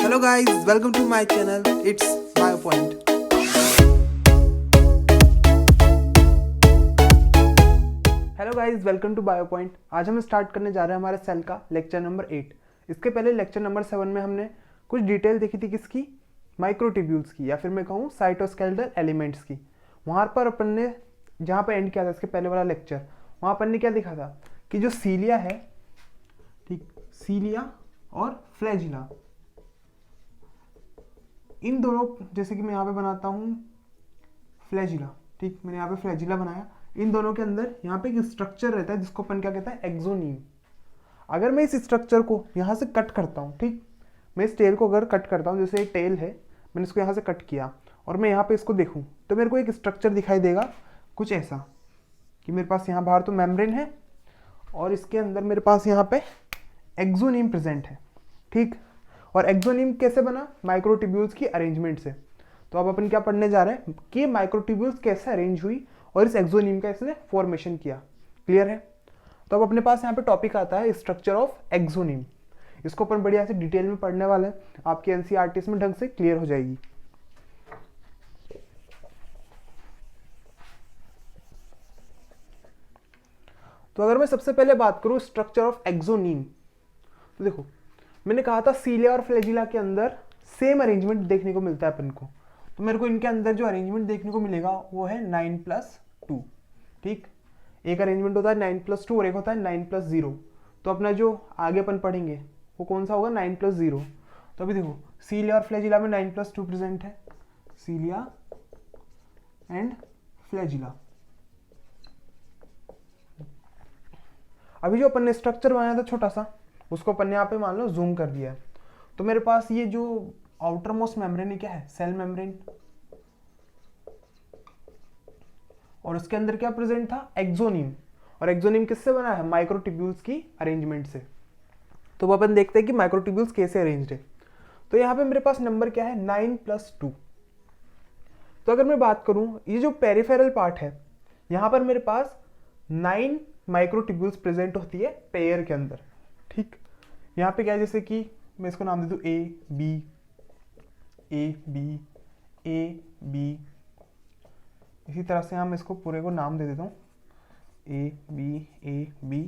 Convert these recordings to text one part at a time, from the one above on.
Hello guys, welcome to my channel. It's BioPoint. Hello guys, welcome to BioPoint. आज हम start करने जा रहे हैं हमारे सेल का लेक्चर नंबर 8। इसके पहले लेक्चर नंबर 7 में हमने कुछ डिटेल देखी थी किसकी, माइक्रोट्यूब्यूल्स की, या फिर मैं कहूँ साइटोस्केलेटल एलिमेंट्स की। वहाँ पर अपन ने जहाँ पर एंड किया था इसके पहले वाला लेक्चर, वहाँ अपन ने क्या देखा था कि जो सीलिया है, ठीक, सीलिया और फ्लैजिला, इन दोनों, जैसे कि मैं यहाँ पे बनाता हूँ फ्लैजिला, ठीक, मैंने यहाँ पे फ्लैजिला बनाया। इन दोनों के अंदर यहाँ पे एक स्ट्रक्चर रहता है जिसको अपन क्या कहता है, एक्सोनीम। अगर मैं इस स्ट्रक्चर को यहाँ से कट करता हूँ, ठीक, मैं इस टेल को अगर कट करता हूँ, जैसे एक टेल है, मैंने इसको यहाँ से कट किया और मैं यहाँ पे इसको देखूँ तो मेरे को एक स्ट्रक्चर दिखाई देगा कुछ ऐसा कि मेरे पास यहाँ बाहर तो मेम्ब्रेन है और इसके अंदर मेरे पास यहाँ पे एक्सोनीम प्रेजेंट है, ठीक। और एक्सोनीम कैसे बना, माइक्रोट्यूब्यूल्स की अरेंजमेंट से। तो अब अपन क्या पढ़ने जा रहे हैं कि माइक्रोट्यूब्यूल्स कैसे अरेंज हुई और इस एक्सोनीम का इसने फॉर्मेशन किया। क्लियर है? तो अब अपने पास यहाँ पे टॉपिक आता है स्ट्रक्चर ऑफ एक्सोनीम। इसको अपन बढ़िया से डिटेल में पढ़ने वाले हैं, आपकी एनसीईआरटी में ढंग से क्लियर हो जाएगी। तो अगर मैं सबसे पहले बात करूं स्ट्रक्चर ऑफ एक्सोनीम, तो देखो मैंने कहा था सीलिया और फ्लैजिला के अंदर सेम अरेंजमेंट देखने को मिलता है अपन को। तो मेरे को इनके अंदर जो अरेंजमेंट देखने को मिलेगा वो है 9+2, ठीक। एक अरेंजमेंट होता है 9+2 और एक होता है 9+0। तो अपना जो आगे अपन पढ़ेंगे वो कौन सा होगा, 9+0। तो अभी देखो सीलिया और फ्लैजिला में 9+2 प्रेजेंट है, सीलिया एंड फ्लैजिला। अभी जो अपन ने स्ट्रक्चर बनाया था छोटा सा, उसको अपन ने यहाँ पे मान लो जूम कर दिया है। तो मेरे पास ये जो आउटर मोस्ट मेम्ब्रेन है क्या है, सेल मेम्ब्रेन, और उसके अंदर क्या प्रेजेंट था, एक्सोनीम। और एक्सोनीम किससे बना है, माइक्रोट्यूब्यूल्स की अरेंजमेंट से। तो अब अपन देखते हैं कि माइक्रोट्यूब्यूल्स कैसे अरेंज्ड है। तो यहाँ पे मेरे पास नंबर क्या है, 9+2। तो अगर मैं बात करूं ये जो पेरिफेरल पार्ट है, यहाँ पर मेरे पास 9 माइक्रोट्यूब्यूल्स प्रेजेंट होती है पेयर के अंदर, ठीक। यहाँ पे क्या है, जैसे कि मैं इसको नाम दे दूं A B A B A B, इसी तरह से हम इसको पूरे को नाम दे देता हूँ ए बी।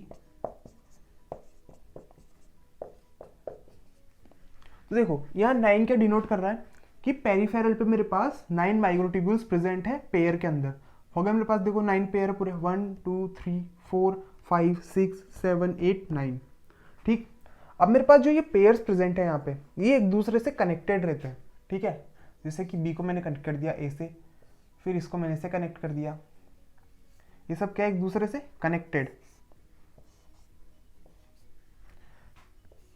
तो देखो यहाँ 9 क्या डिनोट कर रहा है कि पेरिफेरल पे मेरे पास 9 माइक्रोट्यूब्यूल्स प्रेजेंट है पेयर के अंदर। हो गया मेरे पास, देखो 9 पेयर है पूरे, 1 2 3 4 5 6 7 8 9, ठीक। अब मेरे पास जो ये पेयर्स प्रेजेंट है यहाँ पे, ये एक दूसरे से कनेक्टेड रहते हैं, ठीक है। जैसे कि बी को मैंने कनेक्ट कर दिया ए से, फिर इसको मैंने से कनेक्ट कर दिया, ये सब क्या एक दूसरे से कनेक्टेड।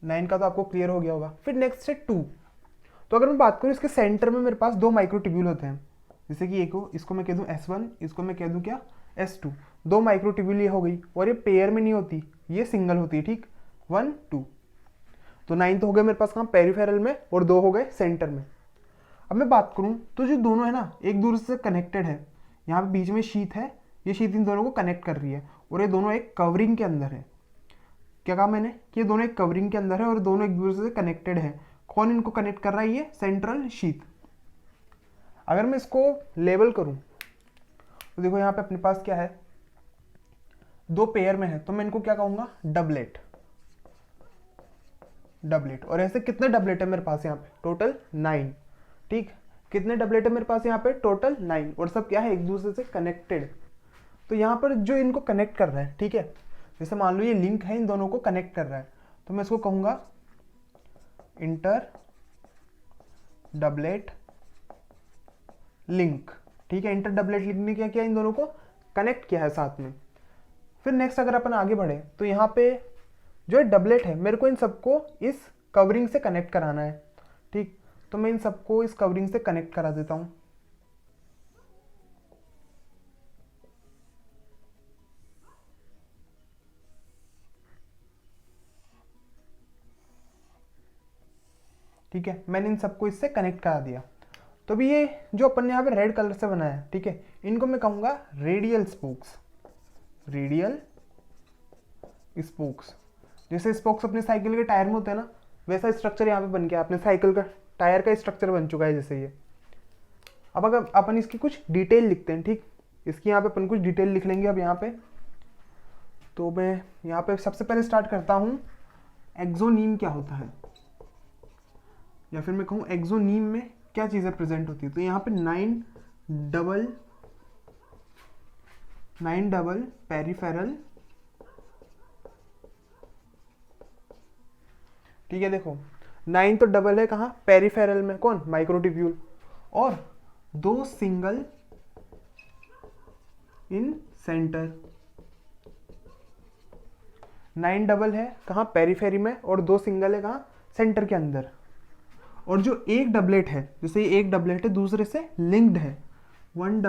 9 का तो आपको क्लियर हो गया होगा। फिर नेक्स्ट है 2। तो अगर मैं बात करूँ इसके सेंटर में मेरे पास 2 माइक्रोट्यूब्यूल होते हैं, जैसे कि एक इसको मैं कह दूँ S1, इसको मैं कह दूँ क्या, S2। 2 माइक्रोट्यूब्यूल ये हो गई, और ये पेयर में नहीं होती, ये सिंगल होती है, ठीक, 1 2। तो 9 तो हो गए मेरे पास कहाँ, पेरिफेरल में, और 2 हो गए सेंटर में। अब मैं बात करूँ तो जो दोनों है ना एक दूसरे से कनेक्टेड है, यहाँ पे बीच में शीट है, ये शीट इन दोनों को कनेक्ट कर रही है, और ये दोनों एक कवरिंग के अंदर है। क्या कहा मैंने कि ये दोनों एक कवरिंग के अंदर है और दोनों एक दूसरे से कनेक्टेड है। कौन इनको कनेक्ट कर रहा है, ये सेंट्रल शीट। अगर मैं इसको लेबल करूँ तो देखो यहाँ पे अपने पास क्या है, 2 पेयर में है, तो मैं इनको क्या कहूँगा, डबलेट। और ऐसे कितने डबलेट है मेरे पास यहाँ पे, टोटल 9, ठीक। कितने डबलेट है मेरे पास यहाँ पे, टोटल 9, और सब क्या है एक दूसरे से कनेक्टेड। तो यहाँ पर जो इनको कनेक्ट कर रहा है, ठीक है, जैसे मान लो ये लिंक है, इन दोनों को कनेक्ट कर रहा है, तो मैं इसको कहूँगा इंटर डबलेट लिंक, ठीक है। इंटर डबलेट लिंक ने क्या किया, इन दोनों को कनेक्ट किया है साथ में। फिर नेक्स्ट अगर अपन आगे बढ़े तो यहाँ पे जो डबलेट है, मेरे को इन सबको इस कवरिंग से कनेक्ट कराना है, ठीक। तो मैं इन सबको इस कवरिंग से कनेक्ट करा देता हूँ। ठीक है, मैंने इन सबको इससे कनेक्ट करा दिया। तो अभी ये जो अपन ने यहाँ पे रेड कलर से बनाया है, ठीक है, इनको मैं कहूँगा रेडियल स्पोक्स। रेडियल स्पोक्स, जैसे स्पोक्स अपने साइकिल के टायर में होते हैं ना, वैसा स्ट्रक्चर यहाँ पे बन गया, अपने साइकिल का टायर का स्ट्रक्चर बन चुका है जैसे ये। अब अगर अपन इसकी कुछ डिटेल लिखते हैं, ठीक, इसकी यहाँ पे अपन कुछ डिटेल लिख लेंगे अब यहाँ पे। तो मैं यहाँ पे सबसे पहले स्टार्ट करता हूँ, एक्सोनीम क्या होता है, या फिर मैं कहूँ एक्सोनीम में क्या चीज़ें प्रेजेंट होती है। तो यहाँ पे 9 डबल पेरिफेरल, ठीक है। देखो 9 तो डबल है कहाँ, पेरिफेरल में, कौन, माइक्रोट्यूब्यूल, और 2 सिंगल इन सेंटर। 9 डबल है कहाँ, पेरिफेरी में, और 2 सिंगल है कहाँ, सेंटर के अंदर। और जो एक डबलेट है, जैसे ये एक डबलेट है दूसरे से लिंक्ड है, 1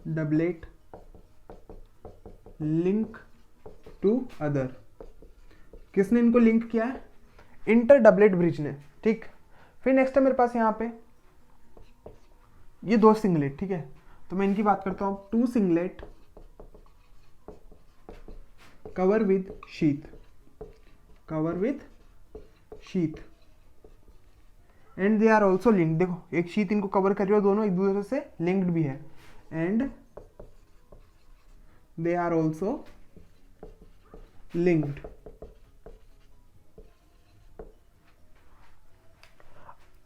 डबलेट लिंक टू अदर। किसने इनको लिंक किया है, इंटर डबलेट ब्रिज ने, ठीक। फिर नेक्स्ट है मेरे पास यहाँ पे ये 2 सिंगलेट, ठीक है। तो मैं इनकी बात करता हूँ, 2 singlet cover with sheath and they are also linked. देखो एक शीथ इनको कवर कर रही है, दोनों एक दूसरे से लिंक्ड भी है, and they are also linked.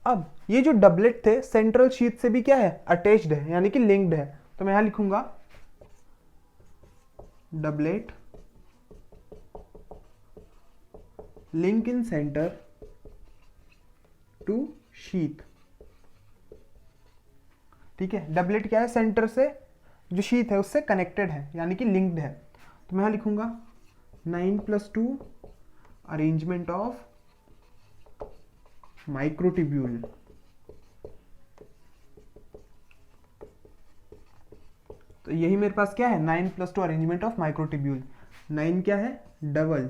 अब ये जो डबलेट थे सेंट्रल शीथ से भी क्या है, अटैच्ड है, यानी कि लिंक्ड है। तो मैं यहां लिखूंगा doublet link in centre to sheath, ठीक है। डबलेट क्या है, सेंटर से जो शीथ है उससे कनेक्टेड है, यानी कि लिंक्ड है। तो मैं यहां लिखूंगा 9+2 अरेंजमेंट ऑफ माइक्रोट्यूब्यूल। तो यही मेरे पास क्या है, 9+2 अरेंजमेंट ऑफ माइक्रोट्यूब्यूल। 9 क्या है, डबल,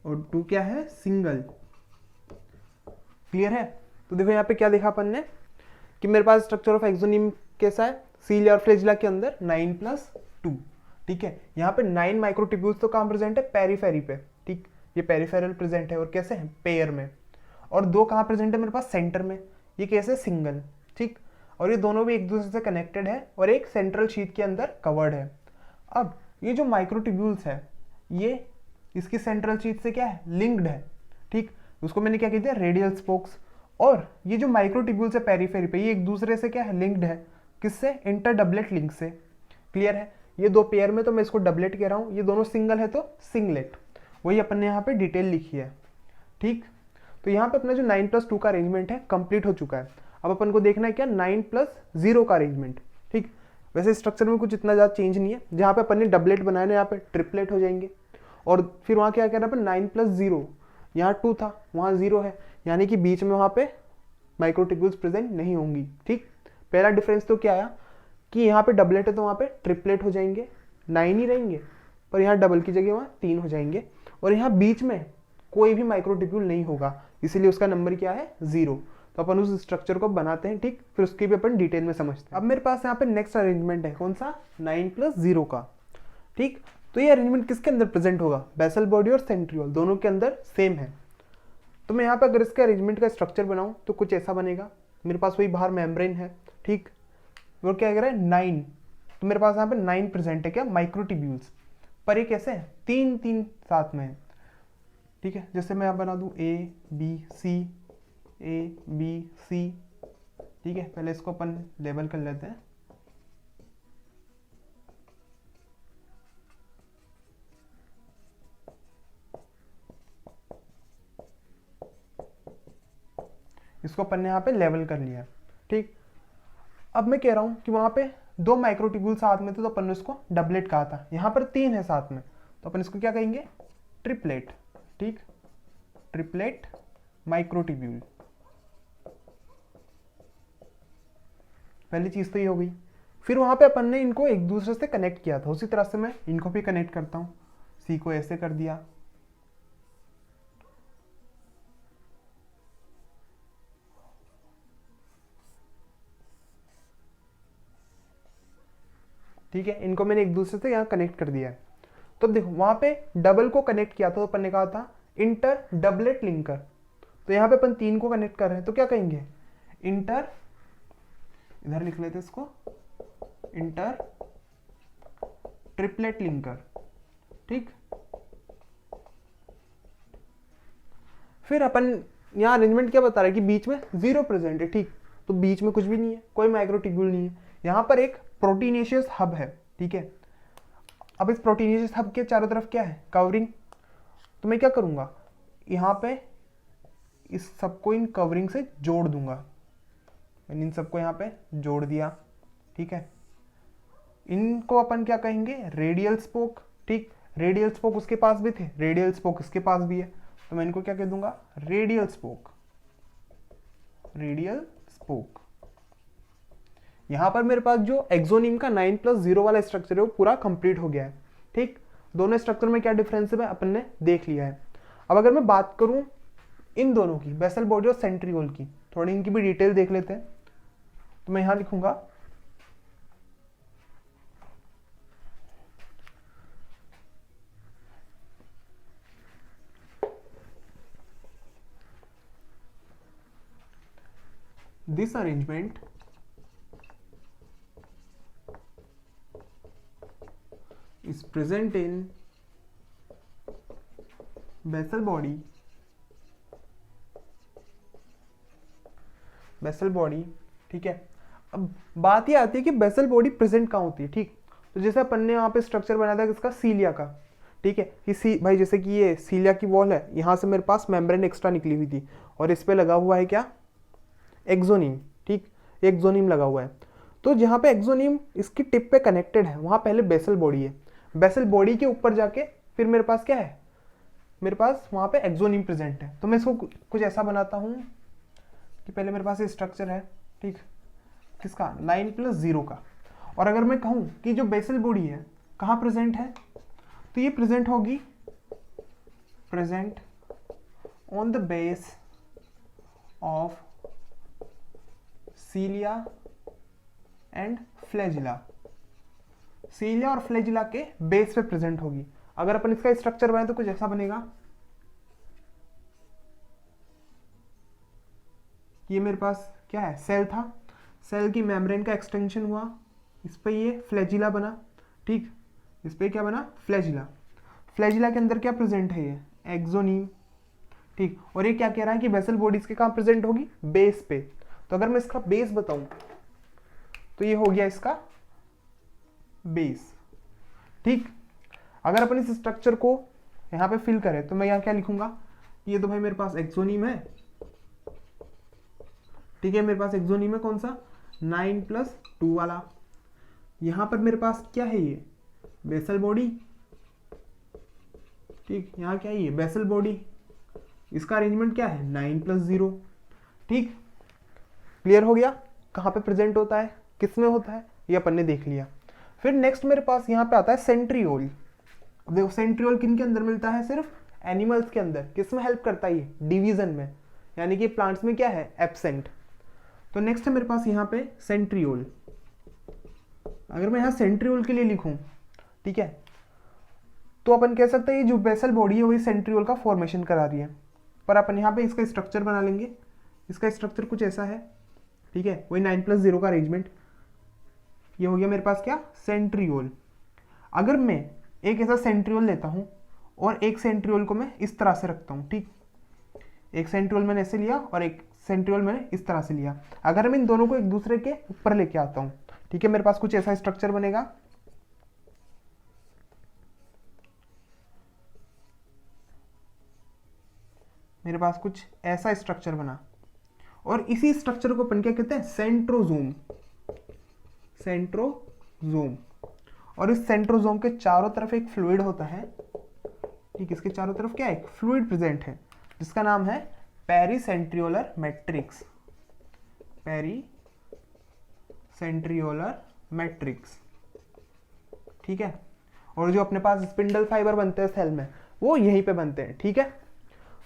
और 2 क्या है, सिंगल। क्लियर है। तो देखो यहाँ पे क्या देखा अपन ने कि मेरे पास स्ट्रक्चर ऑफ एक्सोनीम कैसा है, सीलिया और फ्लैजिला के अंदर 9+2, ठीक है। यहाँ पे 9 माइक्रोट्यूब्यूल्स तो कहाँ प्रेजेंट है, पेरिफेरी पे, ठीक। ये पेरिफेरल प्रेजेंट है, और कैसे है, पेयर में। और 2 कहाँ प्रेजेंट है मेरे पास, सेंटर में, ये कैसे, सिंगल, ठीक। और ये दोनों भी एक दूसरे से कनेक्टेड है, और एक सेंट्रल शीथ के अंदर कवर्ड है। अब ये जो माइक्रोट्यूब्यूल्स है, ये इसकी सेंट्रल शीथ से क्या है, लिंक्ड है, ठीक। उसको मैंने क्या कह दिया, रेडियल स्पोक्स। और ये जो माइक्रोट्यूब्यूल्स है पेरिफेरी पे, ये एक दूसरे से क्या है, लिंक्ड है, किससे, इंटर डबलेट लिंक से। क्लियर है। ये 2 पेयर में तो मैं इसको डबलेट कह रहा हूँ, ये दोनों सिंगल है तो सिंगलेट। वही अपन ने यहाँ पे डिटेल लिखी है, ठीक। तो यहाँ पे अपना जो 9+2 का अरेंजमेंट है कंप्लीट हो चुका है। अब अपन को देखना है क्या, 9+0 का अरेंजमेंट, ठीक। वैसे स्ट्रक्चर में कुछ इतना ज़्यादा चेंज नहीं है, जहाँ पे अपन ने डबलेट बनाया ना, यहाँ पे ट्रिपलेट हो जाएंगे। और फिर वहाँ क्या करना अपन, 9+0, यहाँ 2 था वहाँ 0 है, यानी कि बीच में वहाँ पे माइक्रोट्यूब्यूल्स प्रेजेंट नहीं होंगी, ठीक। पहला डिफरेंस तो क्या आया कि यहाँ पे डबलेट है तो वहाँ पे ट्रिपलेट हो जाएंगे, 9 ही रहेंगे, पर यहाँ डबल की जगह वहाँ 3 हो जाएंगे। और यहाँ बीच में कोई भी माइक्रोट्यूब्यूल नहीं होगा, इसीलिए उसका नंबर क्या है, 0। तो अपन उस स्ट्रक्चर को बनाते हैं, ठीक। फिर उसकी भी अपन डिटेल में समझते हैं। अब मेरे पास यहाँ पे नेक्स्ट अरेंजमेंट है, कौन सा, 9+0 का, ठीक। तो ये अरेंजमेंट किसके अंदर प्रेजेंट होगा, बेसल बॉडी और सेंट्रियोल दोनों के अंदर सेम है। तो मैं यहाँ पे अगर इसके अरेंजमेंट का स्ट्रक्चर बनाऊं तो कुछ ऐसा बनेगा। मेरे पास वही बाहर मेम्ब्रेन है, ठीक। वो क्या कह रहा है, 9। तो मेरे पास यहाँ पे 9 प्रेजेंट है क्या, माइक्रोट्यूब्यूल्स। पर ये कैसे है, 3 साथ में है, ठीक है। जैसे मैं यहाँ बना दूं A B C, ठीक है। पहले इसको अपन लेबल कर लेते हैं। इसको अपन ने यहाँ पे लेवल कर लिया, ठीक। अब मैं कह रहा हूँ कि वहाँ पे 2 माइक्रोट्यूब्यूल साथ में थे, तो अपन ने इसको डबलेट कहा था। यहाँ पर 3 है साथ में, तो अपन इसको क्या कहेंगे, ट्रिपलेट, ठीक। Triplet microtubule. पहली चीज तो ये हो गई। फिर वहां पे अपन ने इनको एक दूसरे से कनेक्ट किया था, उसी तरह से मैं इनको भी कनेक्ट करता हूँ। सी को ऐसे कर दिया, ठीक है। इनको मैंने एक दूसरे से यहाँ कनेक्ट कर दिया है। तो देखो वहां पे डबल को कनेक्ट किया था तो अपन ने कहा था इंटर डबलेट लिंकर। तो यहाँ पे अपन 3 को कनेक्ट कर रहे हैं तो क्या कहेंगे, इंटर, इधर लिख लेते इसको, इंटर ट्रिपलेट लिंकर। ठीक, फिर अपन यहाँ अरेंजमेंट क्या बता रहा है कि बीच में 0 प्रेजेंट है। ठीक, तो बीच में कुछ भी नहीं है, कोई माइक्रोट्यूब्यूल नहीं है। यहाँ पर एक प्रोटीनेशियस हब है। ठीक है, अब इस प्रोटीनेशियस हब के चारों तरफ क्या है, कवरिंग। तो मैं क्या करूँगा, यहाँ पे इस सबको इन कवरिंग से जोड़ दूंगा। मैंने इन सबको यहाँ पे जोड़ दिया। ठीक है, इनको अपन क्या कहेंगे, रेडियल स्पोक। ठीक, रेडियल स्पोक उसके पास भी थे, रेडियल स्पोक इसके पास भी है, तो मैं इनको क्या कह दूंगा, रेडियल स्पोक, रेडियल स्पोक। यहां पर मेरे पास जो एक्सोनीम का 9+0 वाला स्ट्रक्चर है वो पूरा कंप्लीट हो गया है। ठीक, दोनों स्ट्रक्चर में क्या डिफरेंस है अपन ने देख लिया है। अब अगर मैं बात करूं इन दोनों की, बेसल बॉडी और सेंट्रियोल की, थोड़ी इनकी भी डिटेल देख लेते हैं। तो मैं यहां लिखूंगा this arrangement is present in basal body, basal body. ठीक है, अब बात ये आती है कि बेसल बॉडी प्रेजेंट कहाँ होती है। ठीक, तो जैसे अपन ने यहाँ पे स्ट्रक्चर बनाया था किसका, सीलिया का। ठीक है, कि भाई जैसे कि ये सीलिया की वॉल है, यहाँ से मेरे पास मेम्ब्रेन एक्स्ट्रा निकली हुई थी और इस पे लगा हुआ है क्या, एक्सोनीम। ठीक, एक्सोनीम लगा हुआ है। तो जहाँ पे एक्सोनीम इसकी टिप पे कनेक्टेड है वहाँ पहले बेसल बॉडी है। बेसल बॉडी के ऊपर जाके फिर मेरे पास क्या है, मेरे पास वहाँ पे एक्सोनीम प्रेजेंट है। तो मैं इसको कुछ ऐसा बनाता हूँ कि पहले मेरे पास ये स्ट्रक्चर है। ठीक, किसका, 9+0 का। और अगर मैं कहूँ कि जो बेसल बॉडी है कहाँ प्रेजेंट है, तो ये प्रेजेंट होगी, present on the base of cilia and flagella. Cilia और फ्लैजिला के बेस पे प्रेजेंट होगी। अगर अपन इसका स्ट्रक्चर बनाए तो कुछ ऐसा बनेगा, ये मेरे पास क्या है, सेल था, सेल की मेम्ब्रेन का एक्सटेंशन हुआ, इस पे ये फ्लैजिला बना। ठीक, इस पे क्या बना, फ्लैजिला। फ्लैजिला के अंदर क्या प्रेजेंट है, ये एक्सोनीम। ठीक, और ये क्या कह रहा है कि बेसल बॉडीज के कहाँ प्रेजेंट होगी, बेस पे। तो अगर मैं इसका बेस बताऊं तो ये हो गया इसका बेस। ठीक, अगर अपन इस स्ट्रक्चर को यहाँ पे फिल करें तो मैं यहाँ क्या लिखूंगा, ये तो भाई मेरे पास एक्सोनीम है। ठीक है, मेरे पास एक्सोनीम है कौन सा, 9+2 वाला। यहाँ पर मेरे पास क्या है, ये बेसल बॉडी। ठीक, यहाँ क्या है, ये बेसल बॉडी। इसका अरेंजमेंट क्या है, 9+0। ठीक, क्लियर हो गया, कहाँ पे प्रेजेंट होता है, किस में होता है, ये अपन ने देख लिया। फिर नेक्स्ट मेरे पास यहाँ पे आता है सेंट्रियोल। अब देखो सेंट्रियोल किन के अंदर मिलता है, सिर्फ एनिमल्स के अंदर। किस में हेल्प करता है ये, डिवीजन में, यानी कि प्लांट्स में क्या है, एब्सेंट। तो नेक्स्ट है मेरे पास यहाँ पे सेंट्रियोल। अगर मैं यहाँ सेंट्रियोल के लिए लिखूं, ठीक है, तो अपन कह सकते हैं ये जो बेसल बॉडी है वही सेंट्रियोल का फॉर्मेशन करा रही है। पर अपन यहाँ पे इसका स्ट्रक्चर बना लेंगे। इसका स्ट्रक्चर कुछ ऐसा है। ठीक है, वही 9+0 का अरेंजमेंट। ये हो गया मेरे पास क्या, सेंट्रियोल। अगर मैं एक ऐसा सेंट्रियोल लेता हूं और एक सेंट्रियोल को मैं इस तरह से रखता हूं। ठीक, एक सेंट्रियोल मैंने ऐसे लिया और एक सेंट्रियोल मैंने इस तरह से लिया। अगर मैं इन दोनों को एक दूसरे के ऊपर लेके आता हूं, ठीक है, मेरे पास कुछ ऐसा स्ट्रक्चर बनेगा। मेरे पास कुछ ऐसा स्ट्रक्चर बना और इसी स्ट्रक्चर को अपन क्या कहते हैं, सेंट्रोजोम। सेंट्रोजोम। और इस सेंट्रोजोम के चारों तरफ एक फ्लूइड होता है। ठीक, इसके चारों तरफ क्या है, एक फ्लूइड प्रेजेंट है जिसका नाम है पेरीसेंट्रियोलर मैट्रिक्स। Pericentriolar matrix. ठीक है, और जो अपने पास स्पिंडल फाइबर बनते हैं सेल में वो यहीं पे बनते हैं। ठीक है,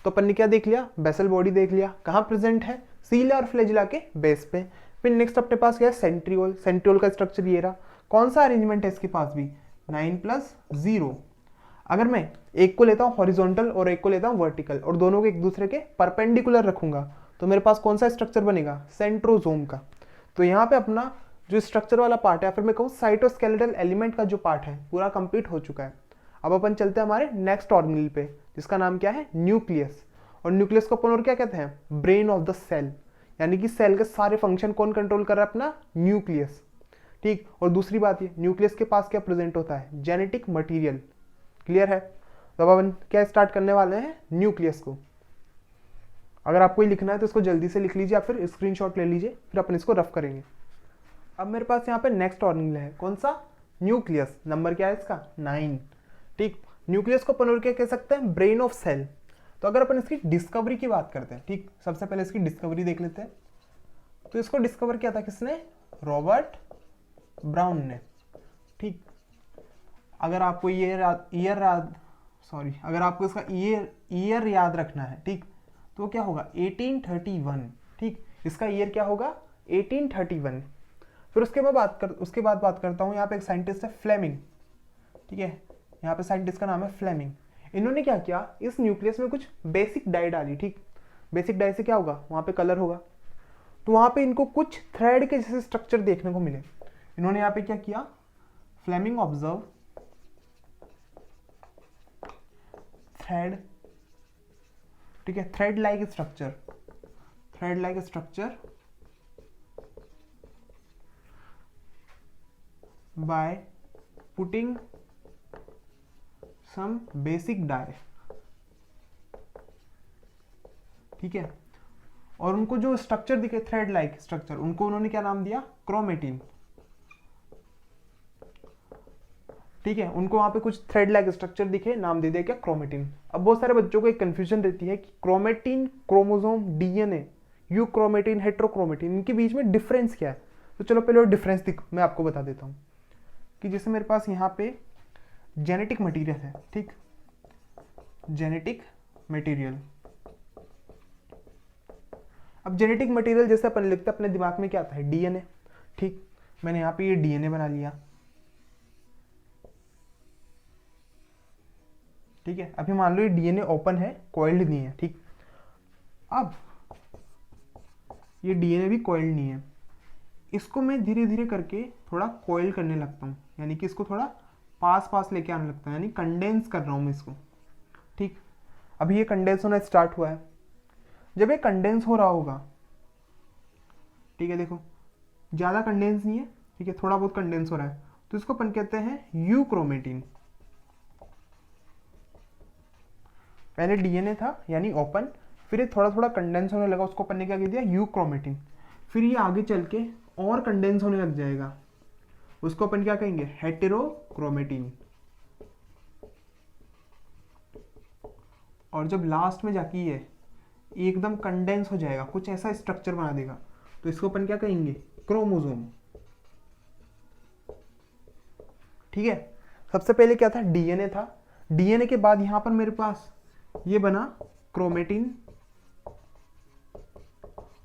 तो अपन ने क्या देख लिया, बेसल बॉडी देख लिया, कहाँ प्रेजेंट है, सीलिया और फ्लैजिला के बेस पे। फिर नेक्स्ट अपने पास क्या है, सेंट्रियोल। सेंट्रियोल का स्ट्रक्चर ये रहा। कौन सा अरेंजमेंट है इसके पास भी, 9+0। अगर मैं एक को लेता हूँ हॉरिजॉन्टल और एक को लेता हूँ वर्टिकल और दोनों को एक दूसरे के परपेंडिकुलर रखूंगा तो मेरे पास कौन सा स्ट्रक्चर बनेगा, सेंट्रोजोम का। तो यहाँ पे अपना जो स्ट्रक्चर वाला पार्ट है, फिर मैं कहूँ साइटोस्केलेटल एलिमेंट का जो पार्ट है पूरा कंप्लीट हो चुका है। अब अपन चलते हैं हमारे नेक्स्ट ऑर्गेनेल पे, जिसका नाम क्या है, न्यूक्लियस। और न्यूक्लियस को अपन और क्या कहते हैं, ब्रेन ऑफ द सेल, यानी कि सेल के सारे फंक्शन कौन कंट्रोल कर रहा है, अपना न्यूक्लियस। ठीक, और दूसरी बात ये, न्यूक्लियस के पास क्या प्रेजेंट होता है, जेनेटिक मटीरियल। क्लियर है। तो अब अपन क्या स्टार्ट करने वाले हैं, न्यूक्लियस को। अगर आपको ये लिखना है तो इसको जल्दी से लिख लीजिए, या फिर स्क्रीनशॉट ले लीजिए, फिर अपन इसको रफ करेंगे। अब मेरे पास यहाँ पे नेक्स्ट ऑर्गेनेल है, कौन सा, न्यूक्लियस। नंबर क्या है इसका, 9। ठीक, न्यूक्लियस को अपन और क्या कह सकते हैं, ब्रेन ऑफ सेल। तो अगर अपन इसकी डिस्कवरी की बात करते हैं, ठीक, सबसे पहले इसकी डिस्कवरी देख लेते हैं। तो इसको डिस्कवर किया था किसने, रॉबर्ट ब्राउन ने। ठीक, अगर आपको अगर आपको इसका ईयर याद रखना है, ठीक, तो क्या होगा, 1831। ठीक, इसका ईयर क्या होगा, 1831। फिर उसके बाद बात करता हूँ, यहाँ पे एक साइंटिस्ट है फ्लेमिंग। ठीक है, यहाँ पे साइंटिस्ट का नाम है फ्लेमिंग। इन्होंने क्या किया, इस न्यूक्लियस में कुछ बेसिक डाई डाली। ठीक, बेसिक डाई से क्या होगा, वहाँ पे कलर होगा। तो वहाँ पे इनको कुछ थ्रेड के जैसे स्ट्रक्चर देखने को मिले। इन्होंने यहाँ पे क्या किया, फ्लेमिंग ऑब्जर्व थ्रेड, ठीक है, thread like structure by putting some basic dye. ठीक है, और उनको जो स्ट्रक्चर दिखे थ्रेड लाइक स्ट्रक्चर, उनको उन्होंने क्या नाम दिया, क्रोमेटिन। ठीक है, उनको वहां पे कुछ थ्रेड लाइक स्ट्रक्चर दिखे, नाम दे दिया क्या, क्रोमेटिन। अब बहुत सारे बच्चों को एक कंफ्यूजन रहती है कि chromatin, chromosome, DNA, euchromatin, heterochromatin, इनके बीच में डिफरेंस क्या है। तो चलो पहले डिफरेंस मैं आपको बता देता हूँ कि जैसे मेरे पास यहाँ पे जेनेटिक मटीरियल है। ठीक, जेनेटिक मटीरियल। अब जेनेटिक मटीरियल जैसे अपन लिखते हैं, अपने दिमाग में क्या आता है, डीएनए। ठीक, मैंने यहाँ पे ये डीएनए बना लिया। ठीक है, अभी मान लो ये डीएनए ओपन है, कॉइल्ड नहीं है। ठीक, अब ये डीएनए भी कॉइल्ड नहीं है, इसको मैं धीरे धीरे करके थोड़ा कॉइल करने लगता हूँ, यानी कि इसको थोड़ा पास लेके आने लगता है, यानी कंडेंस कर रहा हूँ मैं इसको। ठीक, अभी ये कंडेंस होना स्टार्ट हुआ है। जब ये कंडेंस हो रहा होगा, ठीक है, देखो ज़्यादा कंडेंस नहीं है, ठीक है, थोड़ा बहुत कंडेंस हो रहा है, तो इसको अपन कहते हैं यूक्रोमेटिन। पहले डीएनए था यानी ओपन, फिर ये थोड़ा थोड़ा कंडेंस होने लगा, उसको अपन ने क्या कह दिया, यूक्रोमेटिन। फिर ये आगे चल के और कंडेंस होने लग जाएगा, उसको अपन क्या कहेंगे, हेटेरोक्रोमेटिन। और जब लास्ट में जाके ये एकदम कंडेंस हो जाएगा, कुछ ऐसा स्ट्रक्चर बना देगा, तो इसको अपन क्या कहेंगे, क्रोमोसोम। ठीक है, सबसे पहले क्या था, डीएनए था। डीएनए के बाद यहां पर मेरे पास ये बना क्रोमेटिन,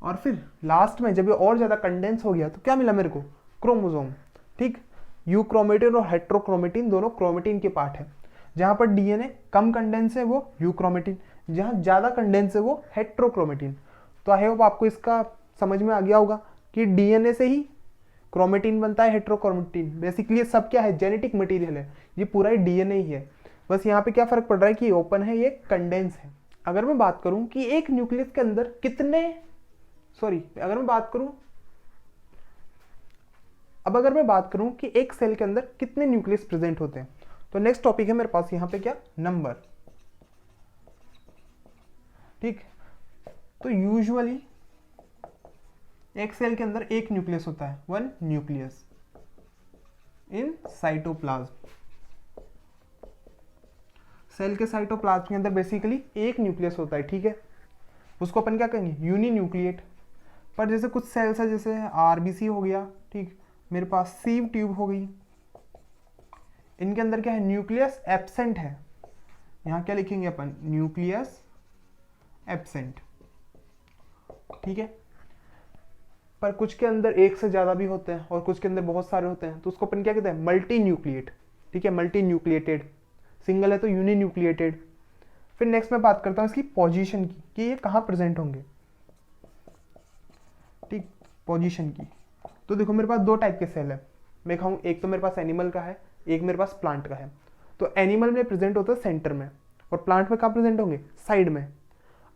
और फिर लास्ट में जब ये और ज्यादा कंडेंस हो गया तो क्या मिला मेरे को, क्रोमोसोम। ठीक, यूक्रोमेटिन और हेट्रोक्रोमेटिन दोनों क्रोमेटिन के पार्ट है। जहां पर डीएनए कम कंडेंस है वो यूक्रोमेटिन, जहां ज्यादा कंडेंस है वो हेट्रोक्रोमेटिन। तो आई होप आपको इसका समझ में आ गया होगा कि डीएनए से ही क्रोमेटिन बनता है, हेट्रोक्रोमेटिन। बेसिकली ये सब क्या है, जेनेटिक मटेरियल है, ये पूरा ही डीएनए ही है। बस यहाँ पे क्या फर्क पड़ रहा है कि ओपन है, ये कंडेंस है। अगर मैं बात करूं कि एक न्यूक्लियस के अंदर अगर मैं बात करूं कि एक सेल के अंदर कितने न्यूक्लियस प्रेजेंट होते हैं, तो नेक्स्ट टॉपिक है मेरे पास यहाँ पे क्या, नंबर। ठीक, तो यूजुअली एक सेल के अंदर एक न्यूक्लियस होता है, 1 न्यूक्लियस इन साइटोप्लाज्म। सेल के साइटोप्लाज्म के अंदर बेसिकली एक न्यूक्लियस होता है। ठीक है, उसको अपन क्या कहेंगे, यूनिन्यूक्लिएट। पर जैसे कुछ सेल्स है, जैसे आरबीसी हो गया, ठीक, मेरे पास सीव ट्यूब हो गई, इनके अंदर क्या है, न्यूक्लियस एब्सेंट है। यहाँ क्या लिखेंगे अपन, न्यूक्लियस एब्सेंट। ठीक है, पर कुछ के अंदर एक से ज्यादा भी होते हैं और कुछ के अंदर बहुत सारे होते हैं, तो उसको अपन क्या कहते हैं, मल्टी न्यूक्लिएट। ठीक है, मल्टी न्यूक्लिएटेड। सिंगल है तो यूनिन्यूक्लिएटेड। फिर नेक्स्ट मैं बात करता हूँ इसकी पोजीशन की, कि ये कहाँ प्रेजेंट होंगे, ठीक, पोजीशन की। तो देखो मेरे पास दो टाइप के सेल है, मैं कहूँ एक तो मेरे पास एनिमल का है, एक मेरे पास प्लांट का है। तो एनिमल में प्रेजेंट होता है सेंटर में, और प्लांट में कहाँ प्रेजेंट होंगे, साइड में।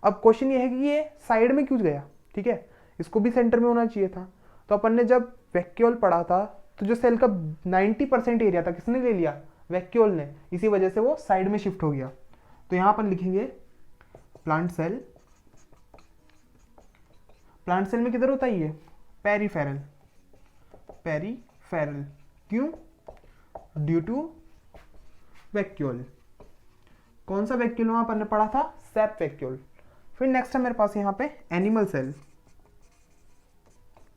अब क्वेश्चन ये है कि ये साइड में क्यों गया, ठीक है, इसको भी सेंटर में होना चाहिए था। तो अपन ने जब वैक्यूल पढ़ा था तो जो सेल का 90% एरिया था किसने ले लिया, वैक्यूल ने, इसी वजह से वो साइड में शिफ्ट हो गया। तो यहां अपन लिखेंगे प्लांट सेल, प्लांट सेल में किधर होता है ये, पेरीफेरल, पेरीफेरल, क्यों, ड्यू टू वैक्यूल। कौन सा वैक्यूल वहां अपन ने पढ़ा था, सेप वैक्यूल। फिर नेक्स्ट है मेरे पास यहाँ पे एनिमल सेल।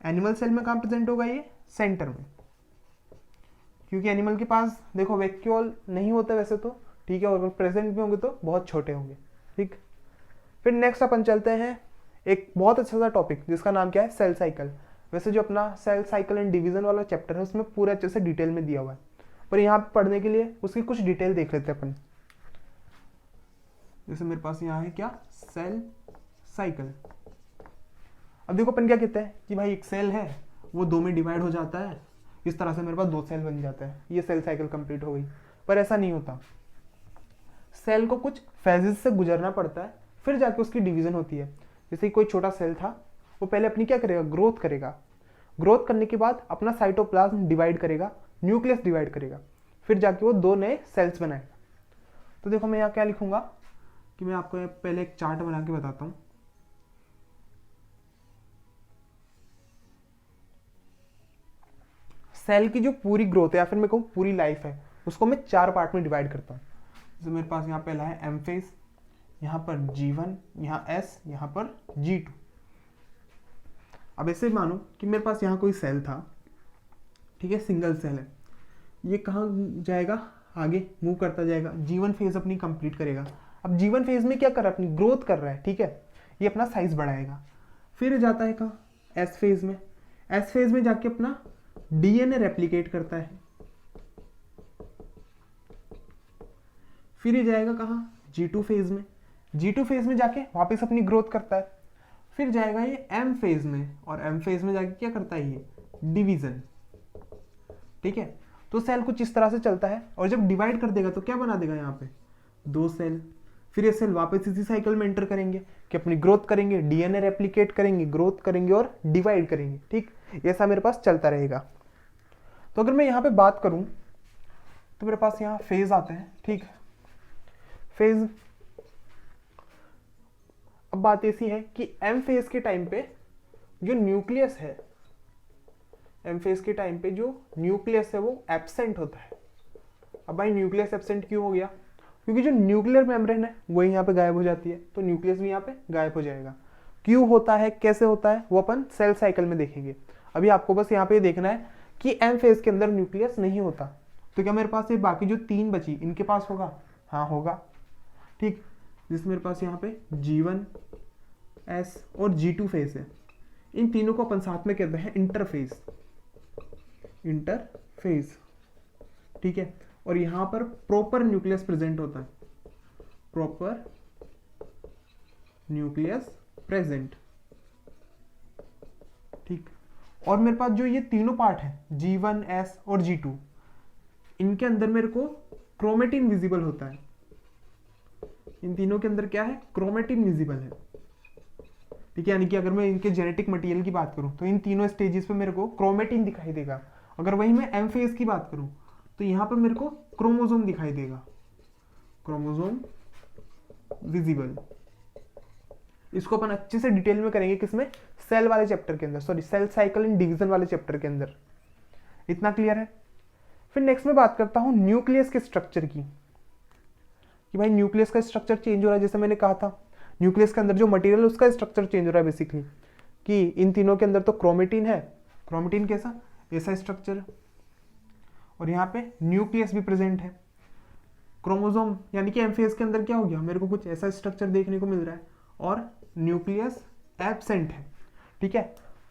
एनिमल सेल में कहाँ प्रेजेंट होगा ये, सेंटर में, क्योंकि एनिमल के पास देखो वैक्यूल नहीं होते वैसे तो, ठीक है, और अगर प्रेजेंट भी होंगे तो बहुत छोटे होंगे, ठीक। फिर नेक्स्ट अपन चलते हैं एक बहुत अच्छा सा टॉपिक जिसका नाम क्या है, सेल साइकिल। वैसे जो अपना सेल साइकिल एंड डिवीजन वाला चैप्टर है उसमें पूरे अच्छे से डिटेल में दिया हुआ है, पर यहाँ पे पढ़ने के लिए उसकी कुछ डिटेल देख लेते हैं अपन। जैसे मेरे पास यहाँ है क्या, सेल साइकिल। अब देखो अपन क्या कहते हैं कि भाई एक सेल है वो दो में डिवाइड हो जाता है, इस तरह से मेरे पास दो सेल बन जाता है, ये सेल साइकिल कंप्लीट हो गई। पर ऐसा नहीं होता, सेल को कुछ फेजेस से गुजरना पड़ता है, फिर जाके उसकी डिवीजन होती है। जैसे कोई छोटा सेल था, वो पहले अपनी क्या करेगा, ग्रोथ करेगा, ग्रोथ करने के बाद अपना साइटोप्लाज्म डिवाइड करेगा, न्यूक्लियस डिवाइड करेगा, फिर जाके वो दो नए सेल्स बनाएगा। तो देखो मैं यहाँ क्या लिखूंगा कि मैं आपको पहले एक चार्ट बना के बताता हूँ। सेल की जो पूरी ग्रोथ है या फिर मैं कहूँ पूरी लाइफ है, उसको मैं 4 पार्ट में डिवाइड करता हूँ। जैसे मेरे पास यहाँ पहला है एम फेज, यहाँ पर G1, यहाँ S, यहाँ पर G2। अब ऐसे मानो कि मेरे पास यहाँ कोई सेल था, ठीक है, सिंगल सेल है, ये कहाँ जाएगा, आगे मूव करता जाएगा, G1 फेज अपनी कंप्लीट करेगा। अब G1 फेज में क्या कर रहा है, अपनी ग्रोथ कर रहा है, ठीक है, ये अपना साइज बढ़ाएगा। फिर जाता है कहाँ, S फेज में, S फेज में जाके अपना DNA रेप्लिकेट करता है। फिर ये जाएगा कहाँ, G2 फेज में, G2 फेज में जाके वापस अपनी ग्रोथ करता है। फिर जाएगा ये M फेज में, और M फेज में जाके क्या करता है, ये डिवीजन, ठीक है। तो सेल कुछ इस तरह से चलता है, और जब डिवाइड कर देगा तो क्या बना देगा, यहाँ पे 2 सेल। फिर ये सेल वापस इसी साइकिल में एंटर करेंगे कि अपनी ग्रोथ करेंगे, DNA रेप्लिकेट करेंगे, ग्रोथ करेंगे और डिवाइड करेंगे, ठीक, ऐसा मेरे पास चलता रहेगा। तो अगर मैं यहाँ पे बात करूं तो मेरे पास यहाँ फेज आते हैं, ठीक, फेज। अब बात ऐसी है कि एम फेज के टाइम पे जो न्यूक्लियस है, एम फेज के टाइम पे जो न्यूक्लियस है वो एब्सेंट होता है। अब भाई न्यूक्लियस एब्सेंट क्यों हो गया, क्योंकि जो न्यूक्लियर मेम्ब्रेन है वही यहाँ पे गायब हो जाती है, तो न्यूक्लियस भी यहाँ पे गायब हो जाएगा। क्यों होता है, कैसे होता है, वो अपन सेल साइकिल में देखेंगे। अभी आपको बस यहाँ पे देखना है कि एम फेज के अंदर न्यूक्लियस नहीं होता, तो क्या मेरे पास ये बाकी जो 3 बची इनके पास होगा, हाँ होगा, ठीक। जिसमें मेरे पास यहाँ पे G1, S और G2 फेज है, इन तीनों को अपन साथ में कहते हैं इंटरफेज, इंटरफेज, ठीक है। और यहाँ पर प्रॉपर न्यूक्लियस प्रेजेंट होता है, प्रॉपर न्यूक्लियस प्रेजेंट, ठीक। और मेरे पास जो ये तीनों पार्ट है G1, S और G2, इनके अंदर मेरे को क्रोमेटिन विजिबल होता है। इन तीनों के अंदर क्या है, क्रोमेटिन विजिबल है, ठीक है। यानी कि अगर मैं इनके जेनेटिक मटेरियल की बात करूं तो इन तीनों स्टेजेस पे मेरे को क्रोमेटिन दिखाई देगा। अगर वही मैं एम फेज की बात करूं तो यहाँ पर मेरे को क्रोमोसोम दिखाई देगा, क्रोमोसोम विजिबल। इसको अपन अच्छे से डिटेल में करेंगे किसमें, सेल वाले चैप्टर के अंदर, sorry cell cycle and division वाले चैप्टर के अंदर। इतना क्लियर है। फिर नेक्स्ट में बात करता हूं न्यूक्लियस के स्ट्रक्चर की, कि भाई न्यूक्लियस का स्ट्रक्चर चेंज हो रहा है। जैसे मैंने कहा था न्यूक्लियस के अंदर जो मटेरियल है उसका स्ट्रक्चर चेंज हो रहा है बेसिकली, कि इन तीनों के अंदर तो क्रोमेटिन है, क्रोमेटिन कैसा, ऐसा स्ट्रक्चर, और यहाँ पे न्यूक्लियस भी प्रेजेंट है। क्रोमोसोम यानी कि एम फेज के अंदर क्या हो गया, मेरे को कुछ ऐसा स्ट्रक्चर देखने को मिल रहा है, और न्यूक्लियस एब्सेंट है, ठीक है।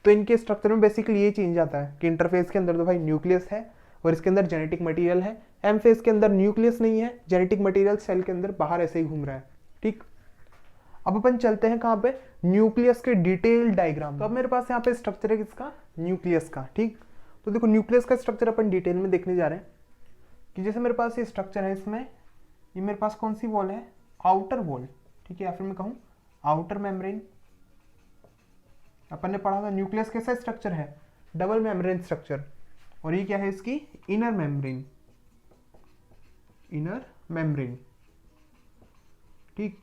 तो इनके स्ट्रक्चर में बेसिकली ये चेंज आता है कि इंटरफेस के अंदर तो भाई न्यूक्लियस है और इसके अंदर जेनेटिक मटेरियल है, एम फेज के अंदर न्यूक्लियस नहीं है, जेनेटिक मटेरियल सेल के अंदर बाहर ऐसे ही घूम रहा है। ठीक, अब अपन चलते हैं कहाँ पे, न्यूक्लियस के डिटेल डायग्राम। तो अब मेरे पास यहाँ पे स्ट्रक्चर है किसका, न्यूक्लियस का। ठीक, तो देखो न्यूक्लियस का स्ट्रक्चर अपन डिटेल में देखने जा रहे हैं कि जैसे मेरे पास ये स्ट्रक्चर है, इसमें ये मेरे पास कौन सी वॉल है, आउटर वॉल। ठीक है, या फिर मैं कहूँ आउटर मेम्ब्रेन। अपन ने पढ़ा था न्यूक्लियस कैसा स्ट्रक्चर है, डबल मेम्ब्रेन स्ट्रक्चर। और ये क्या है इसकी, इनर मेम्ब्रेन, इनर मेम्ब्रेन। ठीक,